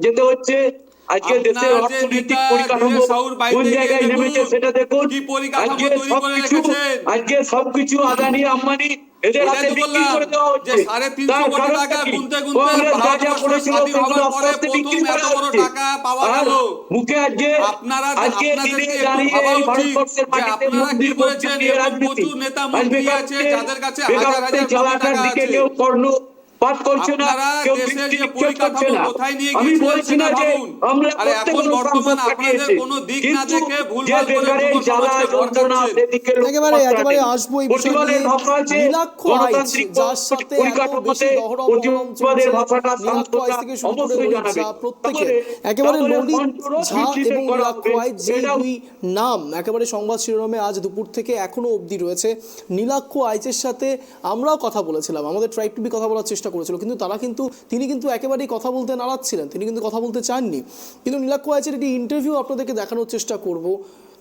S7: যেতে হচ্ছে। আজকে দেশের
S3: আপনার যে
S7: অর্থনৈতিক
S3: নেতা
S7: পরিকাঠামো
S3: দিনেশ সাহুর বাড়িতে
S7: কোন
S3: গিয়ে
S7: জায়গায়
S3: দেখুন,
S7: নেমেছে সেটা দেখুন।
S3: কি পরিকাঠামো
S7: আজকে
S3: তৈরি করে রেখেছেন।
S7: সবকিছু আদানি আম্বানি এদের
S3: ওটাই
S7: হাতে
S3: তো
S7: বিক্রি
S3: বললাম
S7: করে দেওয়া
S3: যে
S7: হচ্ছে।
S3: 350
S7: তার
S3: কোটি
S7: কারণটা
S3: টাকা
S7: কি?
S3: গুনতে গুনতে
S7: কংগ্রেস যা যা
S3: ভারতবর্ষ
S7: করেছিল
S3: স্বাধীন
S7: সেগুলো
S3: হওয়ার
S7: আস্তে
S3: পরে
S7: আস্তে
S3: প্রথম
S7: বিক্রি
S3: এত
S7: করা
S3: বড়
S7: হচ্ছে।
S3: টাকা পাওয়া
S7: আর
S3: গেল।
S7: মুখে আজকে
S3: আপনাদেরকে
S7: দিনে
S3: একটু
S7: দাঁড়িয়ে
S3: ভাবা
S7: এই
S3: উচিত
S7: ভারতবর্ষের
S3: যে
S7: মাটিতে
S3: আপনারা কি
S7: মন্দির
S3: করেছেন।
S7: মসজিদ নিয়ে
S3: এরকম
S7: রাজনীতি।
S3: প্রচুর নেতা
S7: আজ
S3: মন্ত্রী আছে যাদের কাছে হাজার হাজার
S7: বেকারত্বের
S3: কোটি
S7: জ্বালাটার
S3: টাকা
S7: দিকে
S3: আছে।
S7: কেউ কর্ণপাত করছে না,
S3: আপনারা
S7: কেউ
S3: দেশের যে
S7: দৃষ্টিনিক্ষেপ করছে
S3: পরিকাঠামো
S7: না।
S3: কোথায় নিয়ে
S7: আমি
S3: গিয়েছিলেন
S7: বলছি
S3: সেটা
S7: না যে
S3: ভাবুন।
S7: আমরা
S3: আরে এখন বর্তমান আপনাদের কোনো দিক না দেখে ভুলভাল করে যুব সমাজকে ভরকাচ্ছেন।
S1: একেবারে আসবো এই বিষয় নিয়ে। নীলাক্ষ আইচ, যার সাথে এত বেশি দহরম মহরম চলছে, নীলাক্ষ আইচ থেকে শুরু করে রোহিত ঝা, প্রত্যেকে একেবারে ললিত ঝা এবং নীলাক্ষ আইচ, যে দুই নাম একেবারে সংবাদ শিরোনামে আজ দুপুর থেকে এখনো অবধি রয়েছে। নীলাক্ষ আইচের সাথে আমরাও কথা বলেছিলাম, আমাদের ট্রাইব টিভি কথা বলার চেষ্টা করেছিল, কিন্তু তিনি কিন্তু একেবারেই কথা বলতে নারাজ ছিলেন, তিনি কিন্তু কথা বলতে চাননি। কিন্তু নীলাক্ষ আইচের একটি ইন্টারভিউ আপনাদেরকে দেখানোর চেষ্টা করব,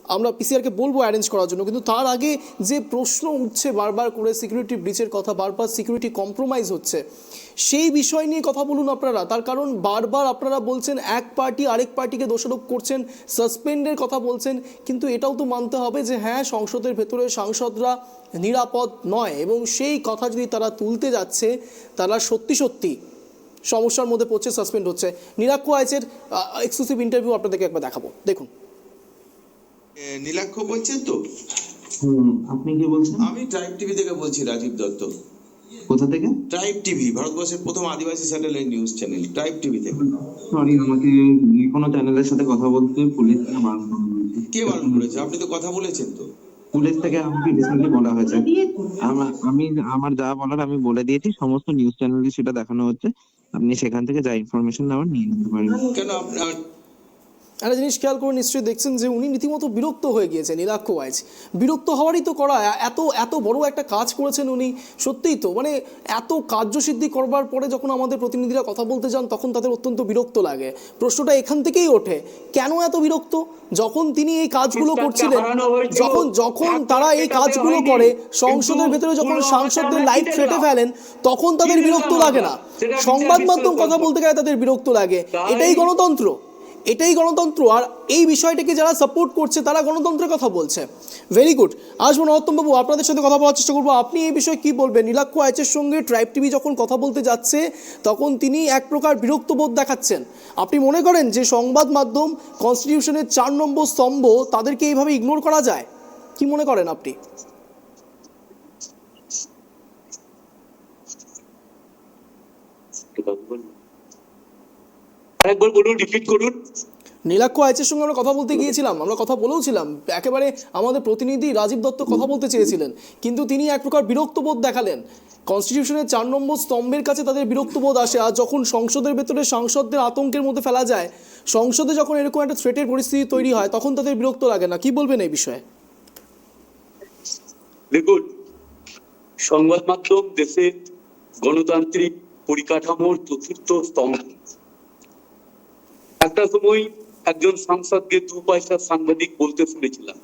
S1: আমরা পিসিআরকে বলবো অ্যারেঞ্জ করার জন্য। কিন্তু তার আগে যে প্রশ্ন উঠছে বারবার করে, সিকিউরিটি ব্রিচের কথা, বারবার সিকিউরিটি কম্প্রোমাইজ হচ্ছে, সেই বিষয় নিয়ে কথা বলুন আপনারা। তার কারণ বারবার আপনারা বলছেন এক পার্টি আরেক পার্টিকে দোষারোপ করছেন, সাসপেন্ডের কথা বলছেন, কিন্তু এটাও তো মানতে হবে যে হ্যাঁ, সংসদের ভেতরে সাংসদরা নিরাপদ নয়, এবং সেই কথা যদি তারা তুলতে যাচ্ছে, তারা সত্যি সত্যি সমস্যার মধ্যে পড়ছে, সাসপেন্ড হচ্ছে। নীলাক্ষ আইচের এক্সক্লুসিভ ইন্টারভিউ আপনাদেরকে একবার দেখাবো, দেখুন।
S8: নীলাক্ষ বলছেন তো?
S9: আপনি কি বলছেন?
S8: আমি ট্রাইব টিভি থেকে বলছি, রাজীব দত্ত।
S9: কোথা থেকে?
S8: ট্রাইব টিভি, ভারতবর্ষের প্রথম আদিবাসী satellite news channel, tribe TV থেকে।
S9: সরি, আমাকে কোনো চ্যানেলের সাথে কথা বলতে পুলিশ থেকে বারণ করা হয়েছে।
S8: কে বারণ করেছে? আপনি তো কথা বলেছেন তো।
S9: পুলিশ থেকে আমাকে রিসেন্টলি বলা হয়েছে। আমি আমার যা বলার আমি বলে দিয়েছি, সমস্ত নিউজ চ্যানেলে সেটা দেখানো হচ্ছে, আপনি সেখান থেকে যা ইনফরমেশন নেওয়ার নিয়ে নিতে পারেন।
S8: কেন আপনার
S1: একটা জিনিস খেয়াল করে নিশ্চয়ই দেখছেন যে উনি রীতিমতো বিরক্ত হয়ে গিয়েছেন নীলাক্ষ ওয়াইজ। বিরক্ত হওয়ারই তো করা, এত বড় একটা কাজ করেছেন উনি, সত্যিই তো মানে এত কার্যসিদ্ধি করবার পরে যখন আমাদের প্রতিনিধিরা কথা বলতে যান তখন তাদের অত্যন্ত বিরক্ত লাগে। প্রশ্নটা এখান থেকেই ওঠে, কেন এত বিরক্ত? যখন তিনি এই কাজগুলো করছিলেন, যখন তারা এই কাজগুলো করে, সংসদের ভেতরে যখন সাংসদদের লাইট ফেটে ফেলেন, তখন তাদের বিরক্ত লাগে না। সংবাদ মাধ্যম কথা বলতে গেলে তাদের বিরক্ত লাগে। এটাই গণতন্ত্র, এটাই গণতন্ত্র। আর এই বিষয়টাকে যারা সাপোর্ট করছে তারা গণতন্ত্রের কথা বলছে। Very good. আসবো নরোত্তম বাবু, আপনাদের সাথে কথা বলার চেষ্টা করবো। আপনি এই বিষয়ে কি বলবেন? নীলাক্ষ আইচের সঙ্গে ট্রাইব টিভি যখন কথা বলতে যাচ্ছে তখন তিনি এক প্রকার বিরক্ত বোধ দেখাচ্ছেন। আপনি মনে করেন যে সংবাদ মাধ্যম কনস্টিটিউশনের 4 নম্বর স্তম্ভ তাদেরকে এইভাবে ইগনোর করা যায়? কি মনে করেন আপনি?
S7: আরেকবার বলুন, রিপিট করুন।
S1: নীলাক্ষ আইচের সঙ্গে আমরা কথা বলতে গিয়েছিলাম, আমরা কথা বলেওছিলাম, একেবারে আমাদের প্রতিনিধি রাজীব দত্ত কথা বলতে চেয়েছিলেন, কিন্তু তিনি এক প্রকার বিরক্তবোধ দেখালেন। কনস্টিটিউশনের 4 নম্বর স্তম্ভের কাছে তাদের বিরক্তবোধ আসে। আর যখন সংসদের ভেতরে সাংসদদের আতঙ্কের মধ্যে ফেলা যায়, সংসদে যখন এরকম একটা থ্রেটের পরিস্থিতি তৈরি হয়, তখন তাদের বিরক্ত লাগে না। কি বলবেন এই বিষয়ে?
S7: দেখুন, সংবাদ মাধ্যম দেশের গণতান্ত্রিক পরিকাঠামোর চতুর্থ স্তম্ভ। একটা সময় একজন সাংসদকে 2 পয়সার সাংবাদিক বলতে শুনেছিলাম।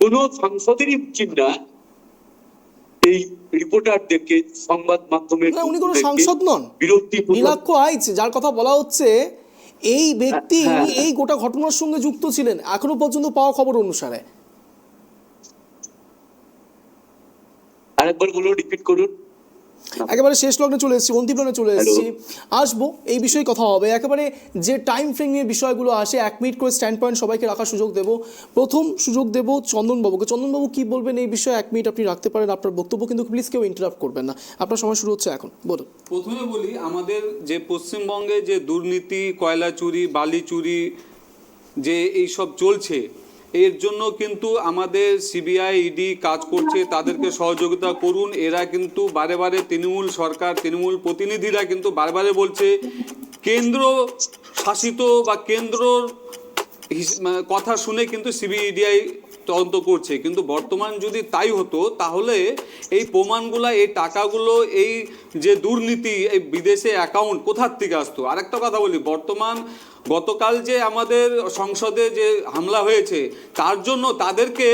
S7: কোন সাংসদেরই উচিত না এই রিপোর্টারদেরকে, সংবাদ মাধ্যমের
S1: না, উনি কোনো সাংসদ নন। নীলাক্ষ আইচ যার কথা বলা হচ্ছে, এই ব্যক্তি এই গোটা ঘটনার সঙ্গে যুক্ত ছিলেন এখনো পর্যন্ত পাওয়া খবর অনুসারে।
S7: আরেকবার বলুন, রিপিট করুন।
S1: একেবারে শেষ লগ্নে চলে এসেছি, অন্তিম লগ্নে চলে এসেছি। আসবো এই বিষয়ে কথা হবে। একেবারে যে টাইম ফ্রেম নিয়ে বিষয়গুলো আসে, 1 মিনিট করে স্ট্যান্ড পয়েন্ট সবাইকে রাখার সুযোগ দেব। প্রথম সুযোগ দেব চন্দনবাবুকে। চন্দনবাবু কি বলবেন এই বিষয়ে? 1 মিনিট আপনি রাখতে পারেন আপনার বক্তব্য, কিন্তু প্লিজ কেউ ইন্টারাপ্ট করবেন না। আপনার সময় শুরু হচ্ছে এখন, বলুন।
S3: প্রথমে বলি, আমাদের যে পশ্চিমবঙ্গে যে দুর্নীতি, কয়লা চুরি, বালি চুরি যে এইসব চলছে, এর জন্য কিন্তু আমাদের সিবিআই, ইডি কাজ করছে, তাদেরকে সহযোগিতা করুন। এরা কিন্তু বারে বারে তৃণমূল সরকার, তৃণমূল প্রতিনিধিরা কিন্তু বারে বারে বলছে কেন্দ্র শাসিত বা কেন্দ্রর কথা শুনে কিন্তু সিবিআই তদন্ত করছে। কিন্তু বর্তমান যদি তাই হতো তাহলে এই প্রমাণগুলো, এই টাকাগুলো, এই যে দুর্নীতি, এই বিদেশে অ্যাকাউন্ট কোথার থেকে আসতো? আরেকটা কথা বলি, গতকাল যে আমাদের সংসদে যে হামলা হয়েছে তার জন্য তাদেরকে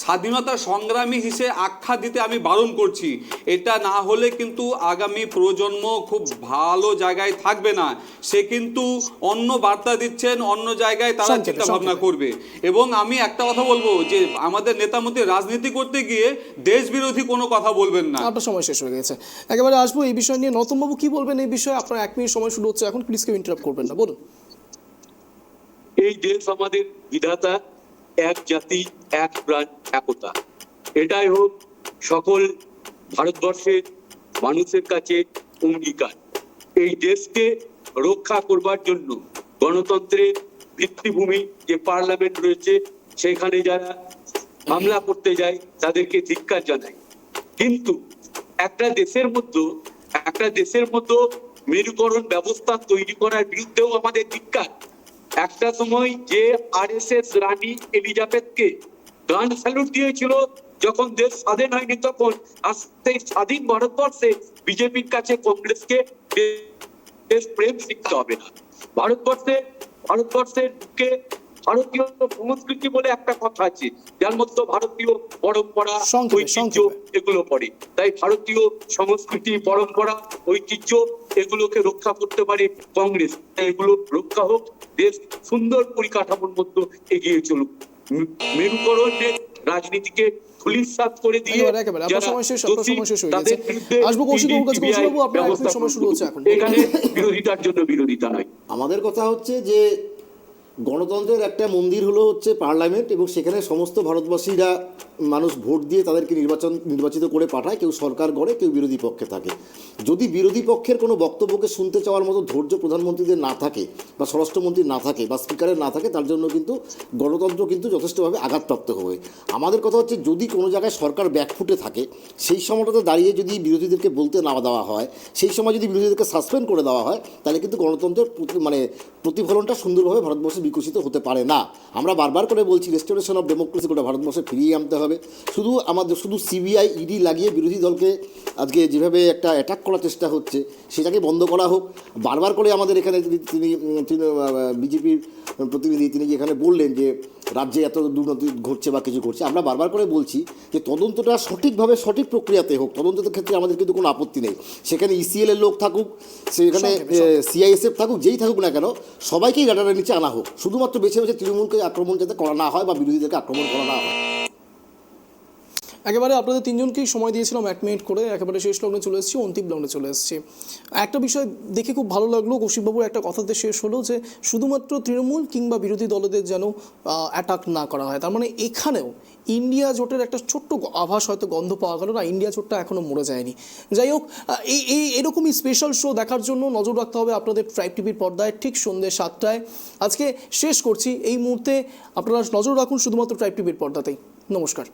S3: স্বাধীনতা সংগ্রামী হিসেবে আখ্যা দিতে আমি বারণ করছি। এটা না হলে কিন্তু আগামী প্রজন্ম খুব ভালো জায়গায় থাকবে না। সে কিন্তু অন্য বার্তা দিচ্ছেন, অন্য জায়গায় তারা চিন্তা ভাবনা করবে। এবং আমি একটা কথা বলবো যে আমাদের নেতা মন্ত্রী রাজনীতি করতে গিয়ে দেশ বিরোধী কোনো কথা বলবেন না।
S1: আপনার সময় শেষ হয়ে গেছে, একেবারে আসবো এই বিষয় নিয়ে। নতমবাবু কি বলবেন এই বিষয়ে? আপনার 1 মিনিট সময় শুরু হচ্ছে এখন, প্লিজ কেউ ইন্টারাপ্ট করবেন না, বলুন।
S7: এই দেশ আমাদের বিধাতা, এক জাতি, এক প্রাণ, একতা। এটাই হোক সকল ভারতবর্ষের মানুষের কাছে অঙ্গীকার। এই দেশকে রক্ষা করবার জন্য গণতন্ত্রের ভিত্তিভূমি যে পার্লামেন্ট রয়েছে, সেখানে যারা হামলা করতে যায় তাদেরকে ধিক্কার জানাই। কিন্তু একটা দেশের মধ্যে মেরুকরণ ব্যবস্থা তৈরি করার বিরুদ্ধেও আমাদের ধিক্কার। একটা সময় যে আরএসএস রানী এলিজাবেথকে গান স্যালুট দিয়েছিল যখন দেশ স্বাধীন হয়নি, তখন আজকে স্বাধীন ভারতবর্ষে বিজেপির কাছে কংগ্রেসকে দেশ প্রেম শিখতে হবে না। ভারতবর্ষের বুকে ভারতীয় সংস্কৃতি বলে একটা কথা আছে, যার মধ্যে ভারতীয় পরম্পরা, ঐতিহ্য এগুলো পড়ে। তাই ভারতীয় সংস্কৃতি, পরম্পরা, ঐতিহ্য এগুলোকে রক্ষা করতে পারে কংগ্রেস। এগুলো রক্ষা হোক, দেশ সুন্দর পরিকাঠামোর মধ্যে এগিয়ে চলুক। মেরুকরণের রাজনীতিকে ধূলিসাৎ করে দিয়ে এখানে বিরোধিতার জন্য বিরোধিতা নয়।
S4: আমাদের কথা হচ্ছে যে গণতন্ত্রের একটা মন্দির হলো হচ্ছে পার্লামেন্ট, এবং সেখানে সমস্ত ভারতবাসীরা মানুষ ভোট দিয়ে তাদেরকে নির্বাচিত করে পাঠায়। কেউ সরকার গড়ে, কেউ বিরোধী পক্ষে থাকে। যদি বিরোধী পক্ষের কোনো বক্তব্যকে শুনতে চাওয়ার মতো ধৈর্য প্রধানমন্ত্রীদের না থাকে, বা স্বরাষ্ট্রমন্ত্রীর না থাকে, বা স্পিকারের না থাকে, তার জন্য কিন্তু গণতন্ত্র কিন্তু যথেষ্টভাবে আঘাতপ্রাপ্ত হবে। আমাদের কথা হচ্ছে যদি কোনো জায়গায় সরকার ব্যাকফুটে থাকে, সেই সময়টাতে দাঁড়িয়ে যদি বিরোধীদেরকে বলতে না দেওয়া হয়, সেই সময় যদি বিরোধীদেরকে সাসপেন্ড করে দেওয়া হয়, তাহলে কিন্তু গণতন্ত্রের প্রতিফলনটা সুন্দরভাবে ভারতবর্ষে বিকশিত হতে পারে না। আমরা বারবার করে বলছি রেস্টোরেশন অফ ডেমোক্রেসি গোটা ভারতবর্ষে ফিরিয়ে আনতে হবে। শুধু সিবিআই ইডি লাগিয়ে বিরোধী দলকে আজকে যেভাবে একটা অ্যাটাক করার চেষ্টা হচ্ছে সেটাকে বন্ধ করা হোক। বারবার করে আমাদের এখানে তিনি বিজেপির প্রতিনিধি তিনি এখানে বললেন যে রাজ্যে এত দুর্নীতি ঘটছে বা কিছু ঘটছে। আমরা বারবার করে বলছি যে তদন্তটা সঠিকভাবে সঠিক প্রক্রিয়াতে হোক, তদন্তের ক্ষেত্রে আমাদের কিন্তু কোনো আপত্তি নেই। সেখানে ইসিএল এর লোক থাকুক, সেখানে সিআইএসএফ থাকুক, যেই থাকুক না কেন সবাইকেই রাডারের নিচে আনা হোক, শুধুমাত্র বেছে বেছে তৃণমূলকে আক্রমণ যাতে করা না হয় বা বিরোধীদেরকে আক্রমণ করা না হয়।
S1: একেবারে আপনাদের তিনজনকেই সময় দিয়েছিলাম 1 মিনিট করে, একেবারে শেষ লগ্নে চলে এসেছি, অন্তিম লগ্নে চলে এসেছি। একটা বিষয় দেখে খুব ভালো লাগলো, কৌশিকবাবুর একটা কথাতে শেষ হলো যে শুধুমাত্র তৃণমূল কিংবা বিরোধী দলদের যেন অ্যাটাক না করা হয়। তার মানে এখানেও ইন্ডিয়া জোটের একটা ছোট্ট আভাস হয়তো গন্ধ পাওয়া গেল না, ইন্ডিয়া জোটটা এখনও মরে যায়নি। যাই হোক, এরকমই স্পেশাল শো দেখার জন্য নজর রাখতে হবে আপনাদের ট্রাইব টিভির পর্দায় ঠিক সন্ধ্যে 7টায়। আজকে শেষ করছি, এই মুহূর্তে আপনারা নজর রাখুন শুধুমাত্র ট্রাইব টিভির পর্দাতেই। নমস্কার।